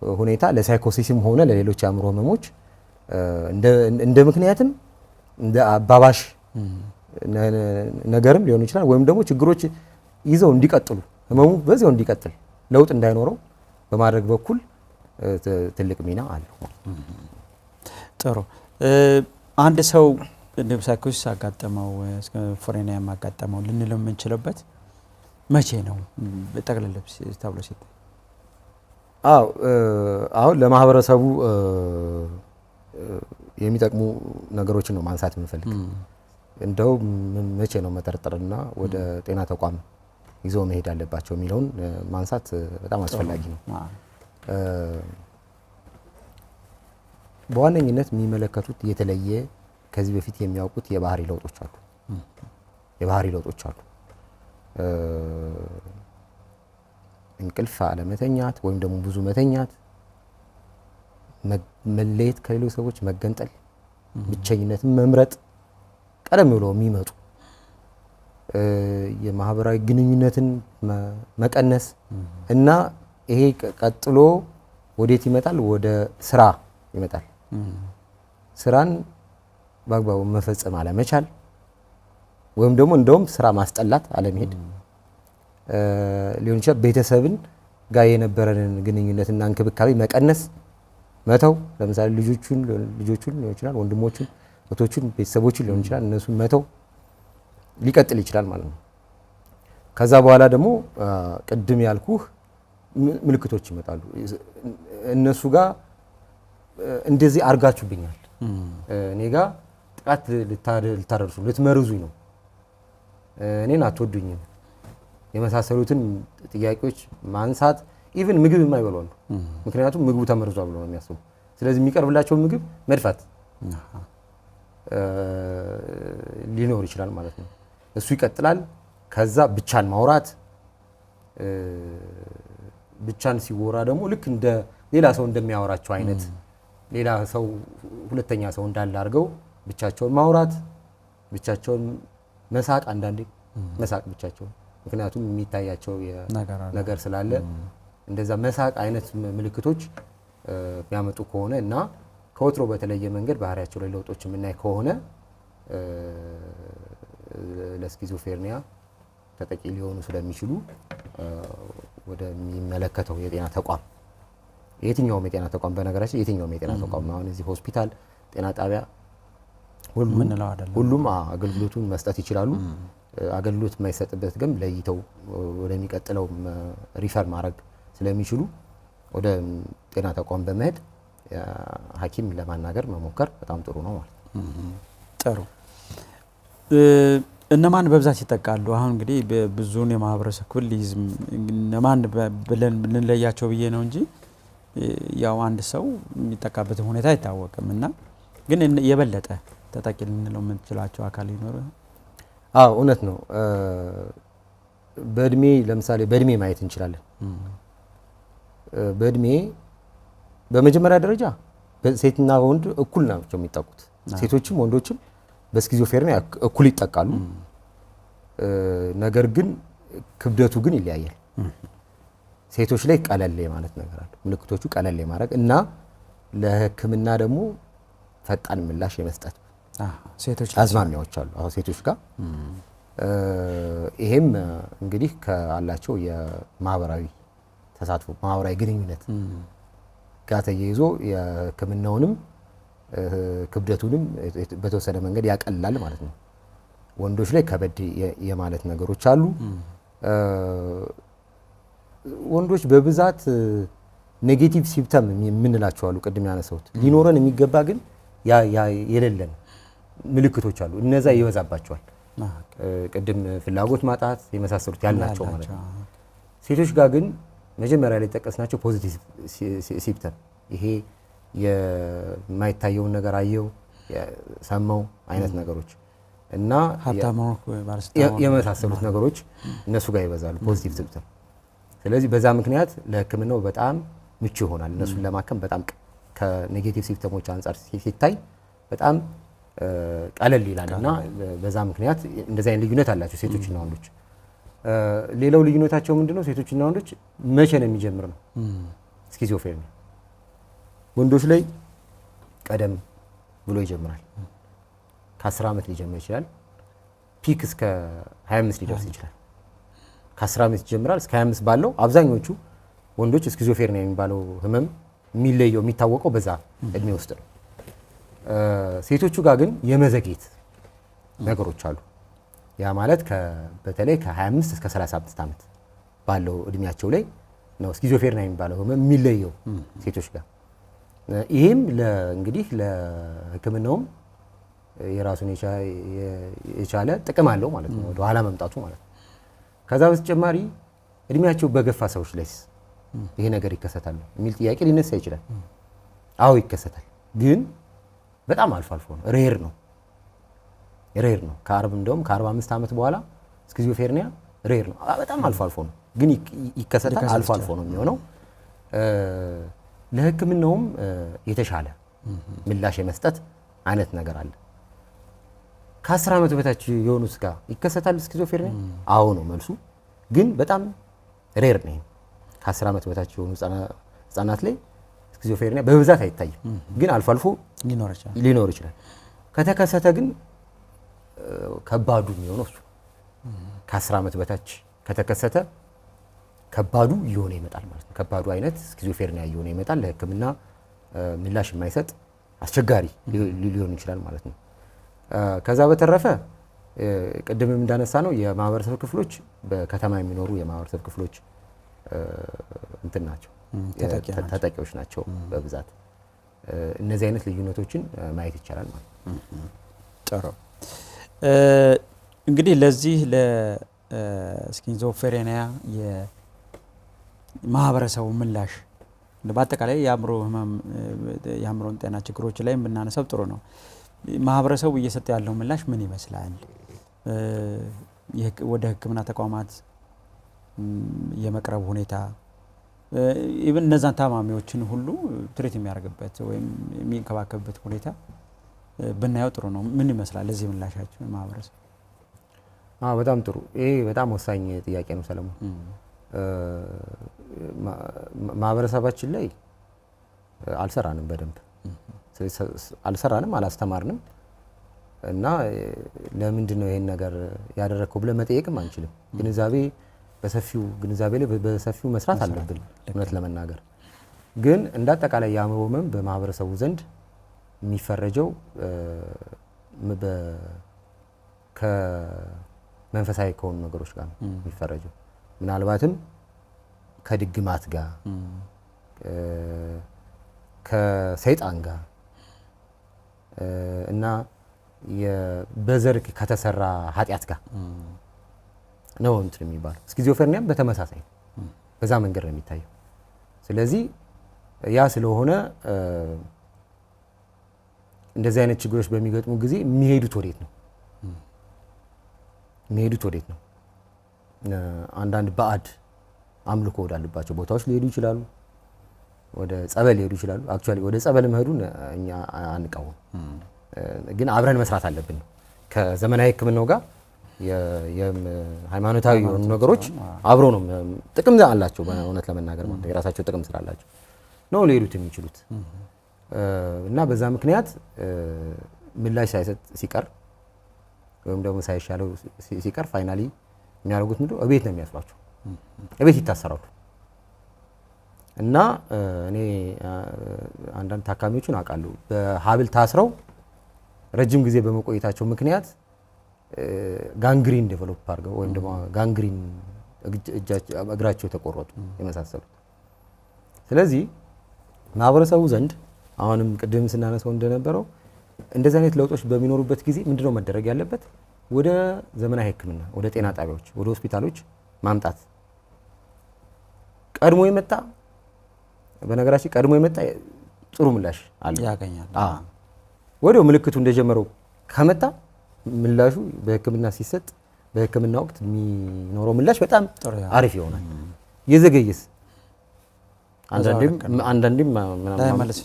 ሁኔታ ለሳይኮሲስም ሆነ ለሌሎች የአእምሮ ህመሞች እንደ ምክንያትም እንደ አባባሽ ነገርም ሊሆን ይችላል ወይም ደግሞ ችግሮች ይዘው እንዲቀጥሉ ህመሙ በዚያው እንዲቀጥል ለውጥ እንዳይኖረው በማድረግ በኩል ትልቅ ሚና አለው። ጥሩ። አንድ ሰው እንደ ሳይኮሲስ አጋጠመው ስኪዞፍሬኒያ ማጋጠመው ልንለው የምንችልበት መቼ ነው በጠቅላላ ተብሎ ሲታይ? አሁን ለማህበረሰቡ የሚጠቅሙ ነገሮችን ነው ማንሳት የምንፈልግ። እንደው መቼ ነው መጠርጠርና ወደ ጤና ተቋም ይዘው መሄድ አለባቸው የሚለውን ማንሳት በጣም አስፈላጊ ነው። በዋነኝነት የሚመለከቱት የተለየ ከዚህ በፊት የሚያውቁት የባህሪ ለውጦች አሉ። እንቅልፍ አለመተኛት ወይም ደግሞ ብዙ መተኛት፣ መለየት ከሌሎች ሰዎች መገንጠል፣ ብቸኝነትን መምረጥ፣ ቀደም ብሎ የሚመጡ የማህበራዊ ግንኙነትን መቀነስ እና ይሄ ቀጥሎ ወዴት ይመጣል? ወደ ስራ ይመጣል። ስራን በአግባቡ መፈጸም አለመቻል ወይም ደግሞ እንደውም ስራ ማስጠላት አለመሄድ ሊሆን ይችላል። ቤተሰብን ጋር የነበረንን ግንኙነትና እንክብካቤ መቀነስ መተው። ለምሳሌ ልጆቹን ሊሆን ይችላል፣ ወንድሞቹን፣ እህቶቹን፣ ቤተሰቦቹን ሊሆን ይችላል። እነሱን መተው ሊቀጥል ይችላል ማለት ነው። ከዛ በኋላ ደግሞ ቅድም ያልኩህ ምልክቶች ይመጣሉ። እነሱ ጋር እንደዚህ አርጋችሁብኛል፣ እኔ ጋር ጥቃት ልታደርሱ ልትመርዙኝ ነው፣ እኔን አትወዱኝም የመሳሰሉትን ጥያቄዎች ማንሳት። ኢቭን ምግብ የማይበሉ አሉ። ምክንያቱም ምግቡ ተመርዟል ብለው ነው የሚያስቡ። ስለዚህ የሚቀርብላቸው ምግብ መድፋት ሊኖር ይችላል ማለት ነው። እሱ ይቀጥላል። ከዛ ብቻን ማውራት፣ ብቻን ሲወራ ደግሞ ልክ እንደ ሌላ ሰው እንደሚያወራቸው አይነት ሌላ ሰው ሁለተኛ ሰው እንዳለ አድርገው ብቻቸውን ማውራት፣ ብቻቸውን መሳቅ፣ አንዳንዴ መሳቅ ብቻቸውን፣ ምክንያቱም የሚታያቸው ነገር ስላለ እንደዛ መሳቅ አይነት ምልክቶች የሚያመጡ ከሆነ እና ከወትሮ በተለየ መንገድ ባህሪያቸው ላይ ለውጦች የምናይ ከሆነ ለስኪዞፍሬኒያ ተጠቂ ሊሆኑ ስለሚችሉ ወደሚመለከተው የጤና ተቋም የትኛውም የጤና ተቋም በነገራችን የትኛውም የጤና ተቋም አሁን እዚህ ሆስፒታል፣ ጤና ጣቢያ ሁሉም አገልግሎቱን መስጠት ይችላሉ። አገልግሎት የማይሰጥበት ግን ለይተው ወደሚቀጥለው ሪፈር ማድረግ ስለሚችሉ ወደ ጤና ተቋም በመሄድ ሐኪም ለማናገር መሞከር በጣም ጥሩ ነው ማለት ነው። ጥሩ። እነማን በብዛት ይጠቃሉ? አሁን እንግዲህ ብዙውን የማህበረሰብ ክፍል እነማን ብለን ልንለያቸው ብዬ ነው እንጂ ያው አንድ ሰው የሚጠቃበትን ሁኔታ አይታወቅም እና ግን የበለጠ ተጠቂ ልንለው የምንችላቸው አካል ይኖር? አዎ እውነት ነው። በእድሜ ለምሳሌ በእድሜ ማየት እንችላለን። በእድሜ በመጀመሪያ ደረጃ ሴትና ወንድ እኩል ናቸው የሚጠቁት። ሴቶችም ወንዶችም በስኪዞፍሬኒያ እኩል ይጠቃሉ። ነገር ግን ክብደቱ ግን ይለያያል። ሴቶች ላይ ቀለል ማለት ነገር አለ፣ ምልክቶቹ ቀለል ማድረግ እና ለሕክምና ደግሞ ፈጣን ምላሽ የመስጠት አዝማሚያዎች አሉ። አሁን ሴቶች ጋር ይሄም እንግዲህ ካላቸው የማህበራዊ ተሳትፎ ማህበራዊ ግንኙነት ጋር ተያይዞ የሕክምናውንም ክብደቱንም በተወሰነ መንገድ ያቀላል ማለት ነው። ወንዶች ላይ ከበድ የማለት ነገሮች አሉ። ወንዶች በብዛት ኔጌቲቭ ሲምፕተም የምንላቸው አሉ። ቅድም ያነሳሁት ሊኖረን የሚገባ ግን የሌለን ምልክቶች አሉ። እነዛ ይበዛባቸዋል። ቅድም ፍላጎት ማጣት የመሳሰሉት ያልናቸው ማለት ነው። ሴቶች ጋር ግን መጀመሪያ ላይ ጠቀስናቸው ፖዚቲቭ ሲምፕተም ይሄ የማይታየውን ነገር አየው ሰማው አይነት ነገሮች እና የመሳሰሉት ነገሮች እነሱ ጋር ይበዛሉ ፖዚቲቭ ሲምፕተም። ስለዚህ በዛ ምክንያት ለሕክምናው በጣም ምቹ ይሆናል። እነሱን ለማከም በጣም ከኔጌቲቭ ሲምፕተሞች አንጻር ሲታይ በጣም ቀለል ይላል እና በዛ ምክንያት እንደዚህ አይነት ልዩነት አላቸው ሴቶችና ወንዶች። ሌላው ልዩነታቸው ምንድነው? ሴቶችና ወንዶች መቼ ነው የሚጀምር ነው ስኪዞፍሬኒያ። ወንዶች ላይ ቀደም ብሎ ይጀምራል። ከ10 ዓመት ሊጀምር ይችላል። ፒክ እስከ 25 ሊደርስ ይችላል። ከ10 ዓመት ይጀምራል እስከ 25 ባለው አብዛኞቹ ወንዶች ስኪዞፍሬኒያ የሚባለው ህመም የሚለየው የሚታወቀው በዛ እድሜ ውስጥ ነው። ሴቶቹ ጋር ግን የመዘግየት ነገሮች አሉ። ያ ማለት በተለይ ከ25 እስከ 35 ዓመት ባለው እድሜያቸው ላይ ነው ስኪዞፍሬኒያ የሚባለው ህመም የሚለየው ሴቶች ጋር። ይሄም እንግዲህ ለሕክምናውም የራሱን የቻለ ጥቅም አለው ማለት ነው፣ ወደ ኋላ መምጣቱ ማለት ነው። ከዛ በተጨማሪ እድሜያቸው በገፋ ሰዎች ላይ ይሄ ነገር ይከሰታል የሚል ጥያቄ ሊነሳ ይችላል። አዎ ይከሰታል፣ ግን በጣም አልፎ አልፎ ነው። ሬር ነው። እንደውም ከ45 ዓመት በኋላ ስኪዞፍሬኒያ ሬር ነው። በጣም አልፎ አልፎ ነው፣ ግን ይከሰታል። አልፎ አልፎ ነው የሚሆነው። ለሕክምናውም የተሻለ ምላሽ የመስጠት አይነት ነገር አለ። ከ10 ዓመት በታች የሆኑት ጋር ይከሰታል ስኪዞፍሬኒያ? አዎ ነው መልሱ፣ ግን በጣም ሬር ነው። ከ10 ዓመት በታች የሆኑ ህጻናት ላይ ስኪዞፍሬኒያ በብዛት አይታይም፣ ግን አልፎ አልፎ ሊኖር ይችላል። ከተከሰተ ግን ከባዱ የሚሆነው እሱ ከ10 ዓመት በታች ከተከሰተ ከባዱ እየሆነ ይመጣል ማለት ነው። ከባዱ አይነት ስኪዞፍሬኒያ እየሆነ ይመጣል። ለሕክምና ምላሽ የማይሰጥ አስቸጋሪ ሊሆን ይችላል ማለት ነው። ከዛ በተረፈ ቅድምም እንዳነሳ ነው የማህበረሰብ ክፍሎች በከተማ የሚኖሩ የማህበረሰብ ክፍሎች እንትን ናቸው ተጠቂዎች ናቸው በብዛት። እነዚህ አይነት ልዩነቶችን ማየት ይቻላል ማለት ነው። ጥሩ እንግዲህ ለዚህ ለስኪዞፍሬኒያ የማህበረሰቡ ምላሽ በአጠቃላይ የአእምሮ ህመም የአእምሮን ጤና ችግሮች ላይ ብናነሳው ጥሩ ነው። ማህበረሰቡ እየሰጠ ያለው ምላሽ ምን ይመስላል? ወደ ሕክምና ተቋማት የመቅረብ ሁኔታ ኢቭን እነዛን ታማሚዎችን ሁሉ ትሪት የሚያደርግበት ወይም የሚንከባከብበት ሁኔታ ብናየው ጥሩ ነው። ምን ይመስላል ለዚህ ምላሻቸው ማህበረሰብ? በጣም ጥሩ። ይሄ በጣም ወሳኝ ጥያቄ ነው ሰለሞን። ማህበረሰባችን ላይ አልሰራንም በደንብ አልሰራንም፣ አላስተማርንም እና ለምንድን ነው ይሄን ነገር ያደረከው ብለን መጠየቅም አንችልም። ግንዛቤ ላይ በሰፊው መስራት አለብን። እውነት ለመናገር ግን እንደ አጠቃላይ የአእምሮ ህመም በማህበረሰቡ ዘንድ የሚፈረጀው ከመንፈሳዊ ከሆኑ ነገሮች ጋር ነው የሚፈረጀው። ምናልባትም ከድግማት ጋር ከሰይጣን ጋር እና በዘር ከተሰራ ኃጢአት ጋር ነው እንትን የሚባለው። ስኪዞፍሬኒያም በተመሳሳይ በዛ መንገድ ነው የሚታየው። ስለዚህ ያ ስለሆነ እንደዚህ አይነት ችግሮች በሚገጥሙ ጊዜ የሚሄዱት ወዴት ነው? አንዳንድ ባዕድ አምልኮ ወዳለባቸው ቦታዎች ሊሄዱ ይችላሉ። ወደ ጸበል ሊሄዱ ይችላሉ። አክቹአሊ ወደ ጸበል መሄዱን እኛ አንቃወም፣ ግን አብረን መስራት አለብን ነው ከዘመናዊ ሕክምናው ጋር የሃይማኖታዊ የሆኑ ነገሮች አብሮ ነው ጥቅም አላቸው። በእውነት ለመናገር ማለት የራሳቸው ጥቅም ስላላቸው ነው ሊሄዱት የሚችሉት እና በዛ ምክንያት ምላሽ ሳይሰጥ ሲቀር ወይም ደግሞ ሳይሻለው ሲቀር ፋይናሊ የሚያደርጉት ምንድነው? እቤት ነው የሚያስሯቸው፣ እቤት ይታሰራሉ። እና እኔ አንዳንድ ታካሚዎችን አውቃለሁ በሀብል ታስረው ረጅም ጊዜ በመቆየታቸው ምክንያት ጋንግሪን ዴቨሎፕ አድርገው ወይም ደግሞ ጋንግሪን እግራቸው የተቆረጡ የመሳሰሉት። ስለዚህ ማህበረሰቡ ዘንድ አሁንም ቅድም ስናነሳው እንደነበረው እንደዚህ አይነት ለውጦች በሚኖሩበት ጊዜ ምንድነው መደረግ ያለበት? ወደ ዘመናዊ ሕክምና ወደ ጤና ጣቢያዎች ወደ ሆስፒታሎች ማምጣት። ቀድሞ የመጣ በነገራችን ቀድሞ የመጣ ጥሩ ምላሽ አለ ያገኛል። ወዲያው ምልክቱ እንደጀመረው ከመጣ ምላሹ በሕክምና ሲሰጥ በሕክምና ወቅት የሚኖረው ምላሽ በጣም አሪፍ ይሆናል። የዘገየስ አንዳንዴም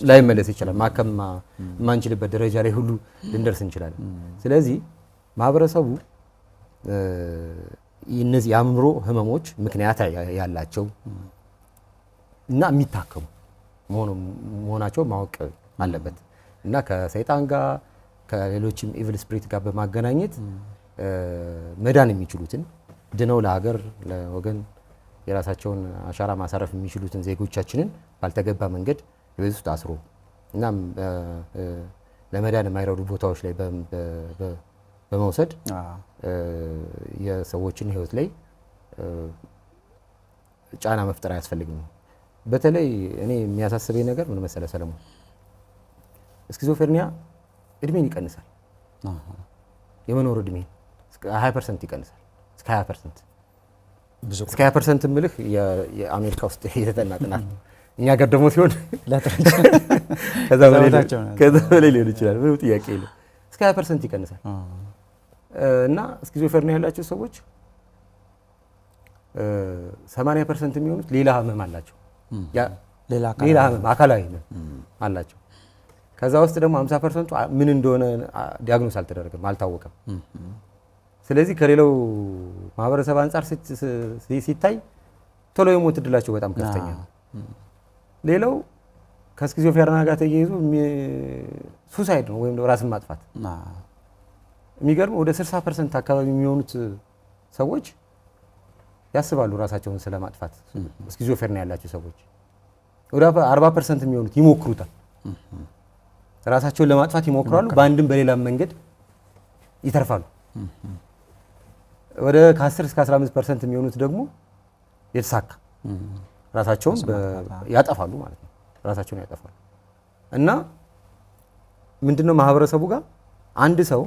ላይመለስ ይችላል። ማከም ማንችልበት ደረጃ ላይ ሁሉ ልንደርስ እንችላለን። ስለዚህ ማህበረሰቡ እነዚህ የአእምሮ ህመሞች ምክንያት ያላቸው እና የሚታከሙ መሆናቸው ማወቅ አለበት እና ከሰይጣን ጋር ከሌሎችም ኢቪል ስፒሪት ጋር በማገናኘት መዳን የሚችሉትን ድነው ለሀገር ለወገን የራሳቸውን አሻራ ማሳረፍ የሚችሉትን ዜጎቻችንን ባልተገባ መንገድ የቤት ውስጥ አስሮ እና ለመዳን የማይረዱ ቦታዎች ላይ በመውሰድ የሰዎችን ህይወት ላይ ጫና መፍጠር አያስፈልግም። በተለይ እኔ የሚያሳስበኝ ነገር ምን መሰለ ሰለሞን፣ ስኪዞፍሬኒያ እድሜን ይቀንሳል። የመኖር እድሜን እስከ 20% ይቀንሳል። እስከ 20% እስከ 20% ምልህ የአሜሪካ ውስጥ የተጠና ጥናት ነው። እኛ ጋር ደግሞ ሲሆን ከዛ በላይ ሊሆን ይችላል። ምንም ጥያቄ የለም። እስከ 20% ይቀንሳል እና ስኪዞፍሬኒያ ያላቸው ሰዎች 80% የሚሆኑት ሌላ ህመም አላቸው። ሌላ ህመም አካላዊ ህመም አላቸው። ከዛ ውስጥ ደግሞ 50% ምን እንደሆነ ዲያግኖስ አልተደረገም፣ አልታወቀም። ስለዚህ ከሌላው ማህበረሰብ አንፃር ሲታይ ቶሎ የሞት እድላቸው በጣም ከፍተኛ ነው። ሌላው ከስኪዞፍሬኒያ ጋር ተያይዞ ሱሳይድ ነው ወይም ራስን ማጥፋት የሚገርም ወደ 60% አካባቢ የሚሆኑት ሰዎች ያስባሉ ራሳቸውን ስለማጥፋት ስኪዞፍሬኒያ ያላቸው ሰዎች ወደ 40% የሚሆኑት ይሞክሩታል ራሳቸውን ለማጥፋት ይሞክራሉ በአንድም በሌላም መንገድ ይተርፋሉ ወደ ከ10 እስከ 15% የሚሆኑት ደግሞ የተሳካ ራሳቸውን ያጠፋሉ ማለት ነው ራሳቸውን ያጠፋሉ እና ምንድነው ማህበረሰቡ ጋር አንድ ሰው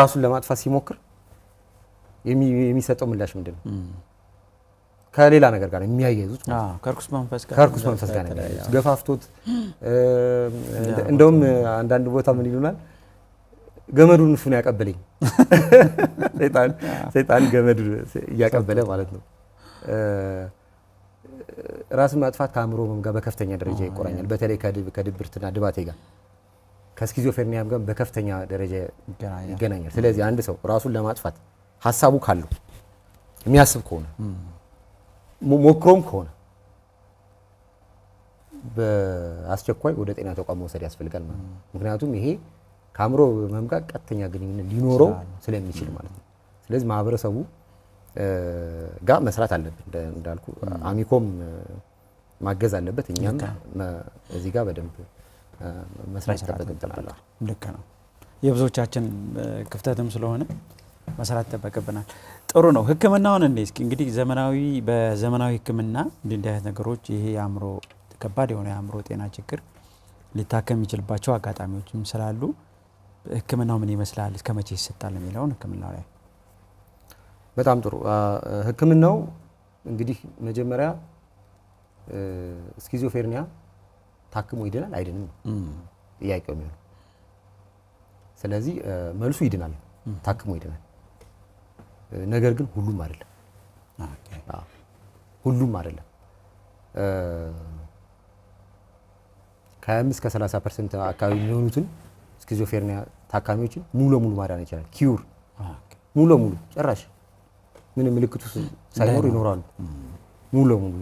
ራሱን ለማጥፋት ሲሞክር የሚሰጠው ምላሽ ምንድነው ከሌላ ነገር ጋር የሚያያይዙት ከርኩስ መንፈስ ጋር ገፋፍቶት እንደውም አንዳንድ ቦታ ምን ይሉናል ገመዱን እሱ ነው ያቀበለኝ ሰይጣን ገመዱ እያቀበለ ማለት ነው ራስን ማጥፋት ከአእምሮ ህመም ጋር በከፍተኛ ደረጃ ይቆራኛል በተለይ ከድብርትና ድባቴ ጋር ከስኪዞፍሬኒያም ጋር በከፍተኛ ደረጃ ይገናኛል ስለዚህ አንድ ሰው ራሱን ለማጥፋት ሐሳቡ ካለው የሚያስብ ከሆነ ሞክሮም ከሆነ በአስቸኳይ ወደ ጤና ተቋም መውሰድ ያስፈልጋል ማለት ነው ምክንያቱም ይሄ ከአእምሮ ህመም ጋር ቀጥተኛ ግንኙነት ሊኖረው ስለሚችል ማለት ነው ስለዚህ ማህበረሰቡ ጋር መስራት አለበት እንዳልኩ አሚኮም ማገዝ አለበት እኛም እዚህ ጋር በደንብ መስራት ይጠበቅብናል ልክ ነው የብዙዎቻችን ክፍተትም ስለሆነ መስራት ይጠበቅብናል ጥሩ ነው ህክምናውን እንግዲህ በዘመናዊ ህክምና እንዲህ አይነት ነገሮች ይሄ የአእምሮ ከባድ የሆነ የአእምሮ ጤና ችግር ሊታከም የሚችልባቸው አጋጣሚዎችም ስላሉ ህክምናው ምን ይመስላል እስከመቼ ይሰጣል የሚለውን ህክምናው ላይ በጣም ጥሩ ህክምናው እንግዲህ መጀመሪያ ስኪዞፍሬኒያ ታክሞ ይድናል አይድንም ጥያቄው የሚሆነው ስለዚህ መልሱ ይድናል ታክሞ ይድናል ነገር ግን ሁሉም አይደለም ሁሉም አይደለም ከ25 እስከ 30% አካባቢ የሚሆኑትን ስኪዞፍሬኒያ ታካሚዎችን ሙሉ ለሙሉ ማዳን ይችላል ኪዩር ሙሉ ለሙሉ ጭራሽ ምን ምልክቱ ሳይኖር ይኖራሉ ሙሉ ለሙሉ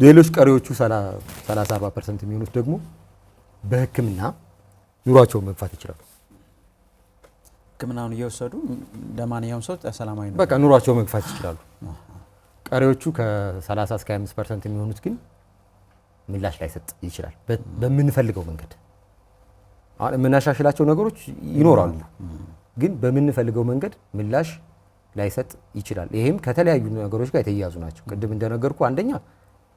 ሌሎች ቀሪዎቹ 30-40% የሚሆኑት ደግሞ በህክምና ኑሯቸውን መግፋት ይችላሉ ህክምናውን እየወሰዱ ለማንኛውም ሰው ሰላማዊ ነው በቃ ኑሯቸውን መግፋት ይችላሉ ቀሪዎቹ ከ30 እስከ 25% የሚሆኑት ግን ምላሽ ላይሰጥ ይችላል በምንፈልገው መንገድ አሁን የምናሻሽላቸው ነገሮች ይኖራሉ ግን በምንፈልገው መንገድ ምላሽ ላይሰጥ ይችላል ይሄም ከተለያዩ ነገሮች ጋር የተያያዙ ናቸው ቅድም እንደነገርኩ አንደኛ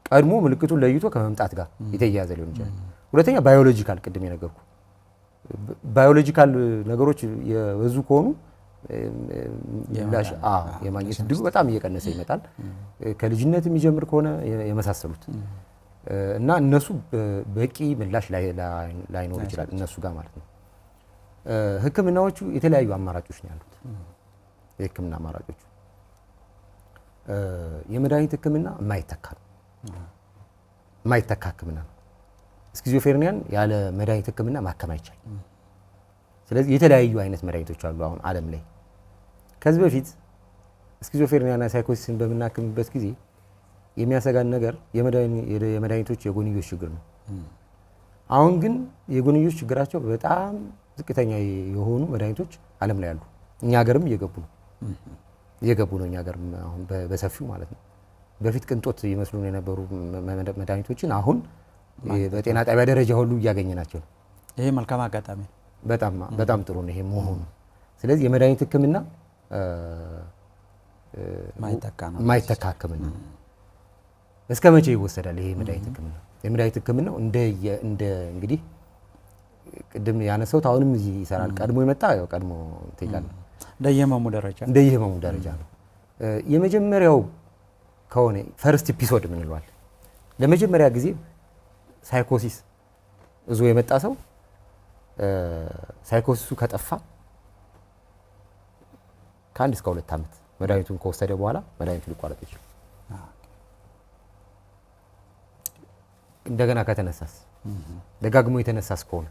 ቀድሞ ምልክቱን ለይቶ ከመምጣት ጋር የተያያዘ ሊሆን ይችላል ሁለተኛ ባዮሎጂካል ቅድም የነገርኩ ባዮሎጂካል ነገሮች የበዙ ከሆኑ ምላሽ የማግኘት ዕድሉ በጣም እየቀነሰ ይመጣል ከልጅነት የሚጀምር ከሆነ የመሳሰሉት እና እነሱ በቂ ምላሽ ላይኖር ይችላል እነሱ ጋር ማለት ነው ህክምናዎቹ የተለያዩ አማራጮች ነው ያሉት የህክምና አማራጮቹ የመድኃኒት ህክምና የማይተካ ህክምና ነው ስኪዞፍሬኒያን ያለ መድኃኒት ህክምና ማከም አይቻልም ስለዚህ የተለያዩ አይነት መድኃኒቶች አሉ አሁን ዓለም ላይ ከዚህ በፊት ስኪዞፍሬኒያና ሳይኮሲስን በመናከምበት ጊዜ የሚያሰጋን ነገር የመድኃኒቶች የጎንዮሽ ችግር ነው አሁን ግን የጎንዮሽ ችግራቸው በጣም ዝቅተኛ የሆኑ መድኃኒቶች ዓለም ላይ አሉ እኛ ሀገርም እየገቡ ነው እኛ ሀገርም አሁን በሰፊው ማለት ነው በፊት ቅንጦት ይመስሉን የነበሩ መድኃኒቶችን አሁን በጤና ጣቢያ ደረጃ ሁሉ እያገኘናቸው ነው ይሄ መልካም አጋጣሚ በጣም ጥሩ ነው ይሄ መሆኑ ስለዚህ የመድኃኒት ህክምና ማይተካ ህክምና እስከ መቼ ይወሰዳል ይሄ የመድኃኒት ህክምና የመድኃኒት ህክምናው እንደ እንግዲህ ቅድም ያነሳሁት አሁንም እዚህ ይሰራል ቀድሞ ይመጣ ያው ቀድሞ ትይላል እንደየህመሙ ደረጃ ነው የመጀመሪያው ከሆነ ፈርስት ኤፒሶድ ምን ይሏል ለመጀመሪያ ጊዜ ሳይኮሲስ እዞ የመጣ ሰው ሳይኮሲሱ ከጠፋ ከ1 እስከ 2 ዓመት መድኃኒቱን ከወሰደ በኋላ መድኃኒቱ ሊቋረጥ ይችላል እንደገና ከተነሳስ ደጋግሞ የተነሳስ ከሆነ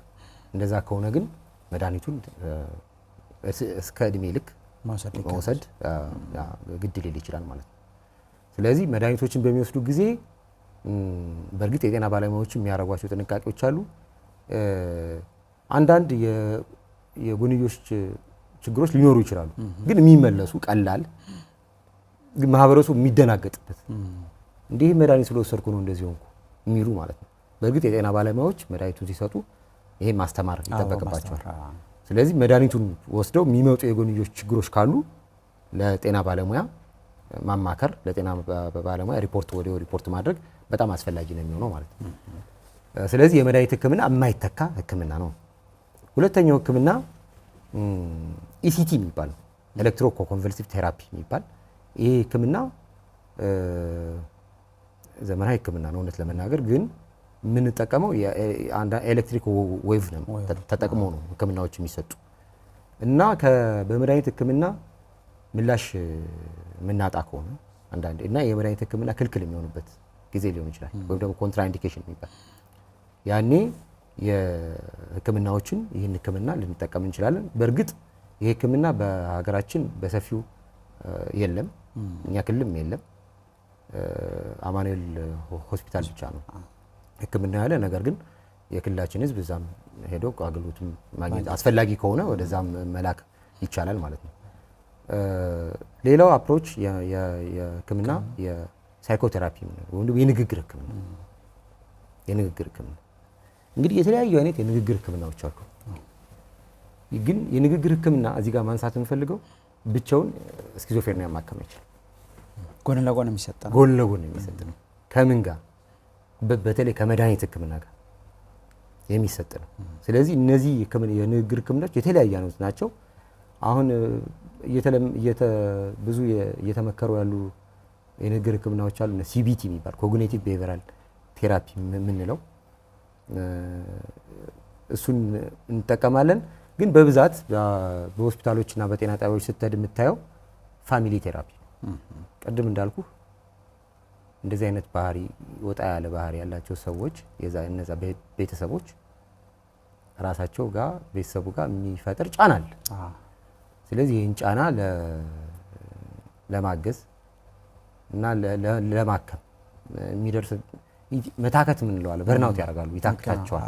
እንደዛ ከሆነ ግን መድኃኒቱን እስከ እድሜ ልክ መውሰድ ግድ ሊል ይችላል ማለት ነው ስለዚህ መድኃኒቶችን በሚወስዱ ጊዜ በእርግጥ የጤና ባለሙያዎች የሚያደርጓቸው ጥንቃቄዎች አሉ። አንዳንድ የጎንዮሽ ችግሮች ሊኖሩ ይችላሉ፣ ግን የሚመለሱ ቀላል ግን ማህበረሰቡ የሚደናገጥበት እንዲህ መድኃኒት ስለወሰድኩ ነው እንደዚህ ሆንኩ የሚሉ ማለት ነው። በእርግጥ የጤና ባለሙያዎች መድኃኒቱን ሲሰጡ ይሄ ማስተማር ይጠበቅባቸዋል። ስለዚህ መድኃኒቱን ወስደው የሚመጡ የጎንዮሽ ችግሮች ካሉ ለጤና ባለሙያ ማማከር፣ ለጤና ባለሙያ ሪፖርት ማድረግ በጣም አስፈላጊ ነው የሚሆነው ማለት ነው። ስለዚህ የመድኃኒት ሕክምና የማይተካ ሕክምና ነው። ሁለተኛው ሕክምና ኢሲቲ የሚባል ኤሌክትሮ ኮንቨልሲቭ ቴራፒ የሚባል ይሄ ሕክምና ዘመናዊ ሕክምና ነው እውነት ለመናገር ግን የምንጠቀመው ኤሌክትሪክ ዌቭ ነው ተጠቅሞ ነው ሕክምናዎች የሚሰጡ እና በመድኃኒት ሕክምና ምላሽ የምናጣ ከሆነ አንዳንዴ እና የመድኃኒት ሕክምና ክልክል የሚሆንበት ጊዜ ሊሆን ይችላል ወይም ደግሞ ኮንትራ ኢንዲኬሽን የሚባል ያኔ የሕክምናዎችን ይህን ሕክምና ልንጠቀም እንችላለን። በእርግጥ ይህ ሕክምና በሀገራችን በሰፊው የለም፣ እኛ ክልልም የለም። አማኑኤል ሆስፒታል ብቻ ነው ሕክምና ያለ። ነገር ግን የክልላችን ሕዝብ እዛም ሄዶ አገልግሎቱን ማግኘት አስፈላጊ ከሆነ ወደዛም መላክ ይቻላል ማለት ነው። ሌላው አፕሮች የሕክምና የሳይኮቴራፒ ወይም የንግግር ሕክምና እንግዲህ የተለያዩ አይነት የንግግር ሕክምናዎች አሉ። ግን የንግግር ሕክምና እዚህ ጋር ማንሳት የምፈልገው ብቻውን ስኪዞፍሬኒያ ማከም ይችላል። ጎን ለጎን የሚሰጥ ነው። ጎን ለጎን የሚሰጥ ነው። ከምን ጋር? በተለይ ከመድኃኒት ሕክምና ጋር የሚሰጥ ነው። ስለዚህ እነዚህ የንግግር ሕክምናዎች የተለያዩ አይነት ናቸው። አሁን ብዙ እየተመከሩ ያሉ የንግግር ሕክምናዎች አሉ። ሲቢቲ የሚባል ኮግኒቲቭ ቢሄቪራል ቴራፒ የምንለው እሱን እንጠቀማለን። ግን በብዛት በሆስፒታሎችና በጤና ጣቢያዎች ስትሄድ የምታየው ፋሚሊ ቴራፒ ቅድም እንዳልኩ እንደዚህ አይነት ባህሪ ወጣ ያለ ባህሪ ያላቸው ሰዎች እነዛ ቤተሰቦች ራሳቸው ጋር ቤተሰቡ ጋር የሚፈጥር ጫና አለ። ስለዚህ ይህን ጫና ለማገዝ እና ለማከም የሚደርስ መታከት የምንለው አለ። በርናውት ያደርጋሉ፣ ይታክታቸዋል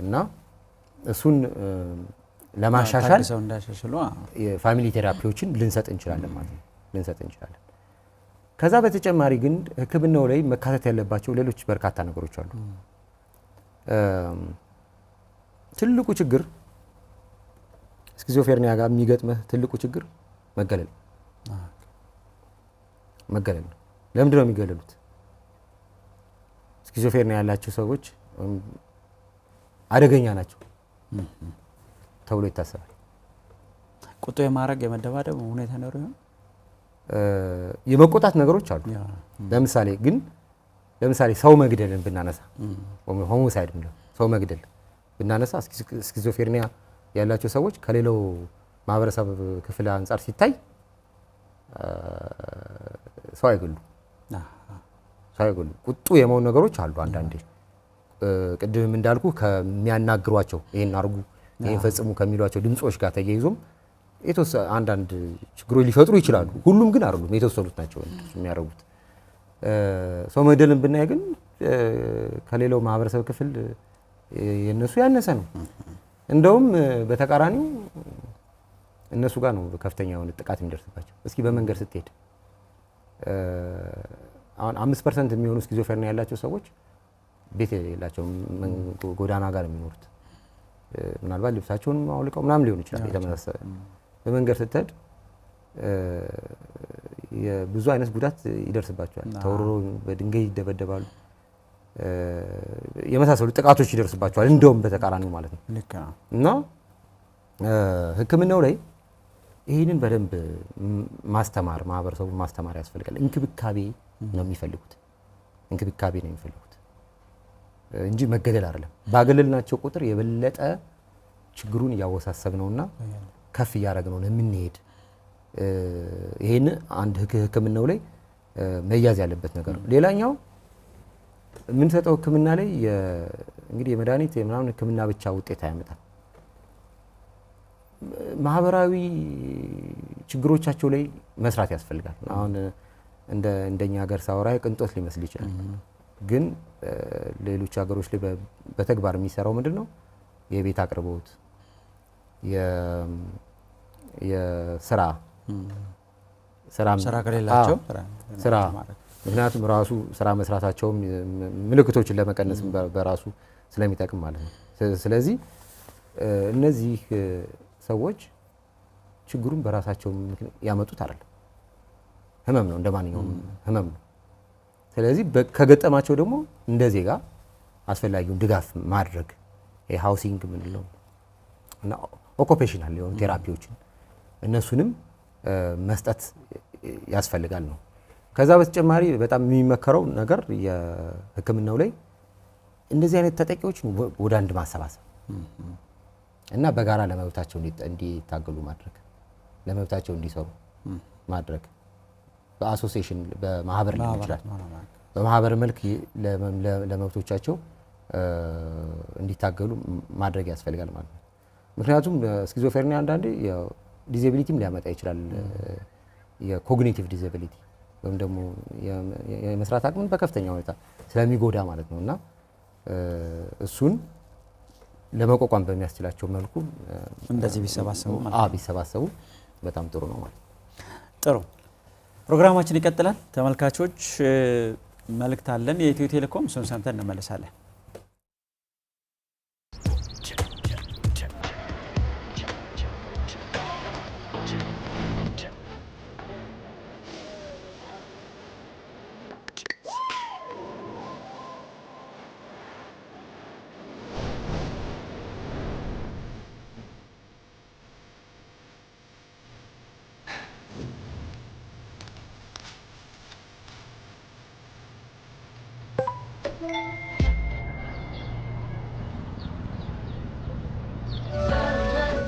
እና እሱን ለማሻሻል የፋሚሊ ቴራፒዎችን ልንሰጥ እንችላለን ማለት ነው ልንሰጥ እንችላለን። ከዛ በተጨማሪ ግን ሕክምናው ላይ መካተት ያለባቸው ሌሎች በርካታ ነገሮች አሉ። ትልቁ ችግር ስኪዞፍሬኒያ ጋር የሚገጥመህ ትልቁ ችግር መገለል ነው። ለምንድን ነው የሚገለሉት? ስኪዞፍሬኒያ ያላቸው ሰዎች አደገኛ ናቸው ተብሎ ይታሰባል። ቁጡ የማድረግ የመደባደብ ሁኔታ ነው ይሆን? የመቆጣት ነገሮች አሉ። ለምሳሌ ሰው መግደልን ብናነሳ ሆሞሳይድ ነው ሰው መግደል ብናነሳ ስኪዞፍሬኒያ ያላቸው ሰዎች ከሌላው ማህበረሰብ ክፍል አንጻር ሲታይ ሰው አይገሉ ቁጡ የመሆን ነገሮች አሉ። አንዳንዴ ቅድም እንዳልኩ ከሚያናግሯቸው ይሄን አርጉ ይሄን ፈጽሙ ከሚሏቸው ድምጾች ጋር ተያይዞም አንዳንድ ችግሮች ሊፈጥሩ ይችላሉ። ሁሉም ግን አይደሉም፣ የተወሰኑት ናቸው የሚያደርጉት። ሰው መግደልን ብናይ ግን ከሌላው ማህበረሰብ ክፍል የነሱ ያነሰ ነው። እንደውም በተቃራኒው እነሱ ጋር ነው ከፍተኛ የሆነ ጥቃት የሚደርስባቸው። እስኪ በመንገድ ስትሄድ አሁን 5% የሚሆኑ ስኪዞፍሬኒያ ያላቸው ሰዎች ቤት የሌላቸው ጎዳና ጋር የሚኖሩት ምናልባት ልብሳቸውን አውልቀው ምናምን ሊሆን ይችላል የተመሳሰለ። በመንገድ ስትሄድ ብዙ አይነት ጉዳት ይደርስባቸዋል። ተወርሮ በድንጋይ ይደበደባሉ፣ የመሳሰሉ ጥቃቶች ይደርስባቸዋል። እንደውም በተቃራኒው ማለት ነው። እና ሕክምናው ላይ ይህንን በደንብ ማህበረሰቡን ማስተማር ያስፈልጋል። እንክብካቤ ነው የሚፈልጉት እንጂ መገደል አይደለም። ባገለልናቸው ቁጥር የበለጠ ችግሩን እያወሳሰብ ነውና ከፍ እያደረግነው ነው የምንሄድ። ይሄን አንድ ሕክምናው ላይ መያዝ ያለበት ነገር ነው። ሌላኛው የምንሰጠው ሕክምና ላይ እንግዲህ የመድኃኒት የምናምን ሕክምና ብቻ ውጤት አያመጣም። ማህበራዊ ችግሮቻቸው ላይ መስራት ያስፈልጋል። አሁን እንደኛ ሀገር ሳወራ ቅንጦት ሊመስል ይችላል። ግን ሌሎች ሀገሮች ላይ በተግባር የሚሰራው ምንድነው? የቤት አቅርቦት፣ የስራ ከሌላቸው ስራ ምክንያቱም ራሱ ስራ መስራታቸውም ምልክቶችን ለመቀነስ በራሱ ስለሚጠቅም ማለት ነው። ስለዚህ እነዚህ ሰዎች ችግሩን በራሳቸው ያመጡት አይደለም፣ ህመም ነው፣ እንደማንኛውም ህመም ነው። ስለዚህ ከገጠማቸው ደግሞ እንደ ዜጋ አስፈላጊውን ድጋፍ ማድረግ የሃውሲንግ ምንለው እና ኦኩፔሽናል የሆኑ ቴራፒዎችን እነሱንም መስጠት ያስፈልጋል ነው። ከዛ በተጨማሪ በጣም የሚመከረው ነገር የህክምናው ላይ እንደዚህ አይነት ተጠቂዎችን ወደ አንድ ማሰባሰብ እና በጋራ ለመብታቸው እንዲታገሉ ማድረግ፣ ለመብታቸው እንዲሰሩ ማድረግ በአሶሲዬሽን በማህበር ሊሆን ይችላል። በማህበር መልክ ለመብቶቻቸው እንዲታገሉ ማድረግ ያስፈልጋል ማለት ነው። ምክንያቱም ስኪዞፍሬኒያ አንዳንዴ ዲዛቢሊቲም ሊያመጣ ይችላል። የኮግኒቲቭ ዲዛቢሊቲ ወይም ደግሞ የመስራት አቅምን በከፍተኛ ሁኔታ ስለሚጎዳ ማለት ነው። እና እሱን ለመቋቋም በሚያስችላቸው መልኩ እንደዚህ ቢሰባሰቡ በጣም ጥሩ ነው ማለት ነው። ጥሩ ፕሮግራማችን ይቀጥላል። ተመልካቾች መልእክት አለን የኢትዮ ቴሌኮም፣ እሱን ሰምተን እንመለሳለን።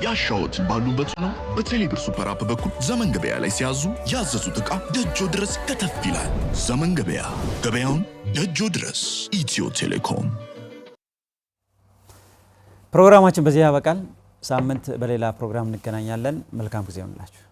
ያሻዎትን ባሉበት ነው። በቴሌብር ሱፐር አፕ በኩል ዘመን ገበያ ላይ ሲያዙ ያዘዙት ዕቃ ደጆ ድረስ ከተፍ ይላል። ዘመን ገበያ፣ ገበያውን ደጆ ድረስ። ኢትዮ ቴሌኮም። ፕሮግራማችን በዚህ ያበቃል። ሳምንት በሌላ ፕሮግራም እንገናኛለን። መልካም ጊዜ ይሁንላችሁ።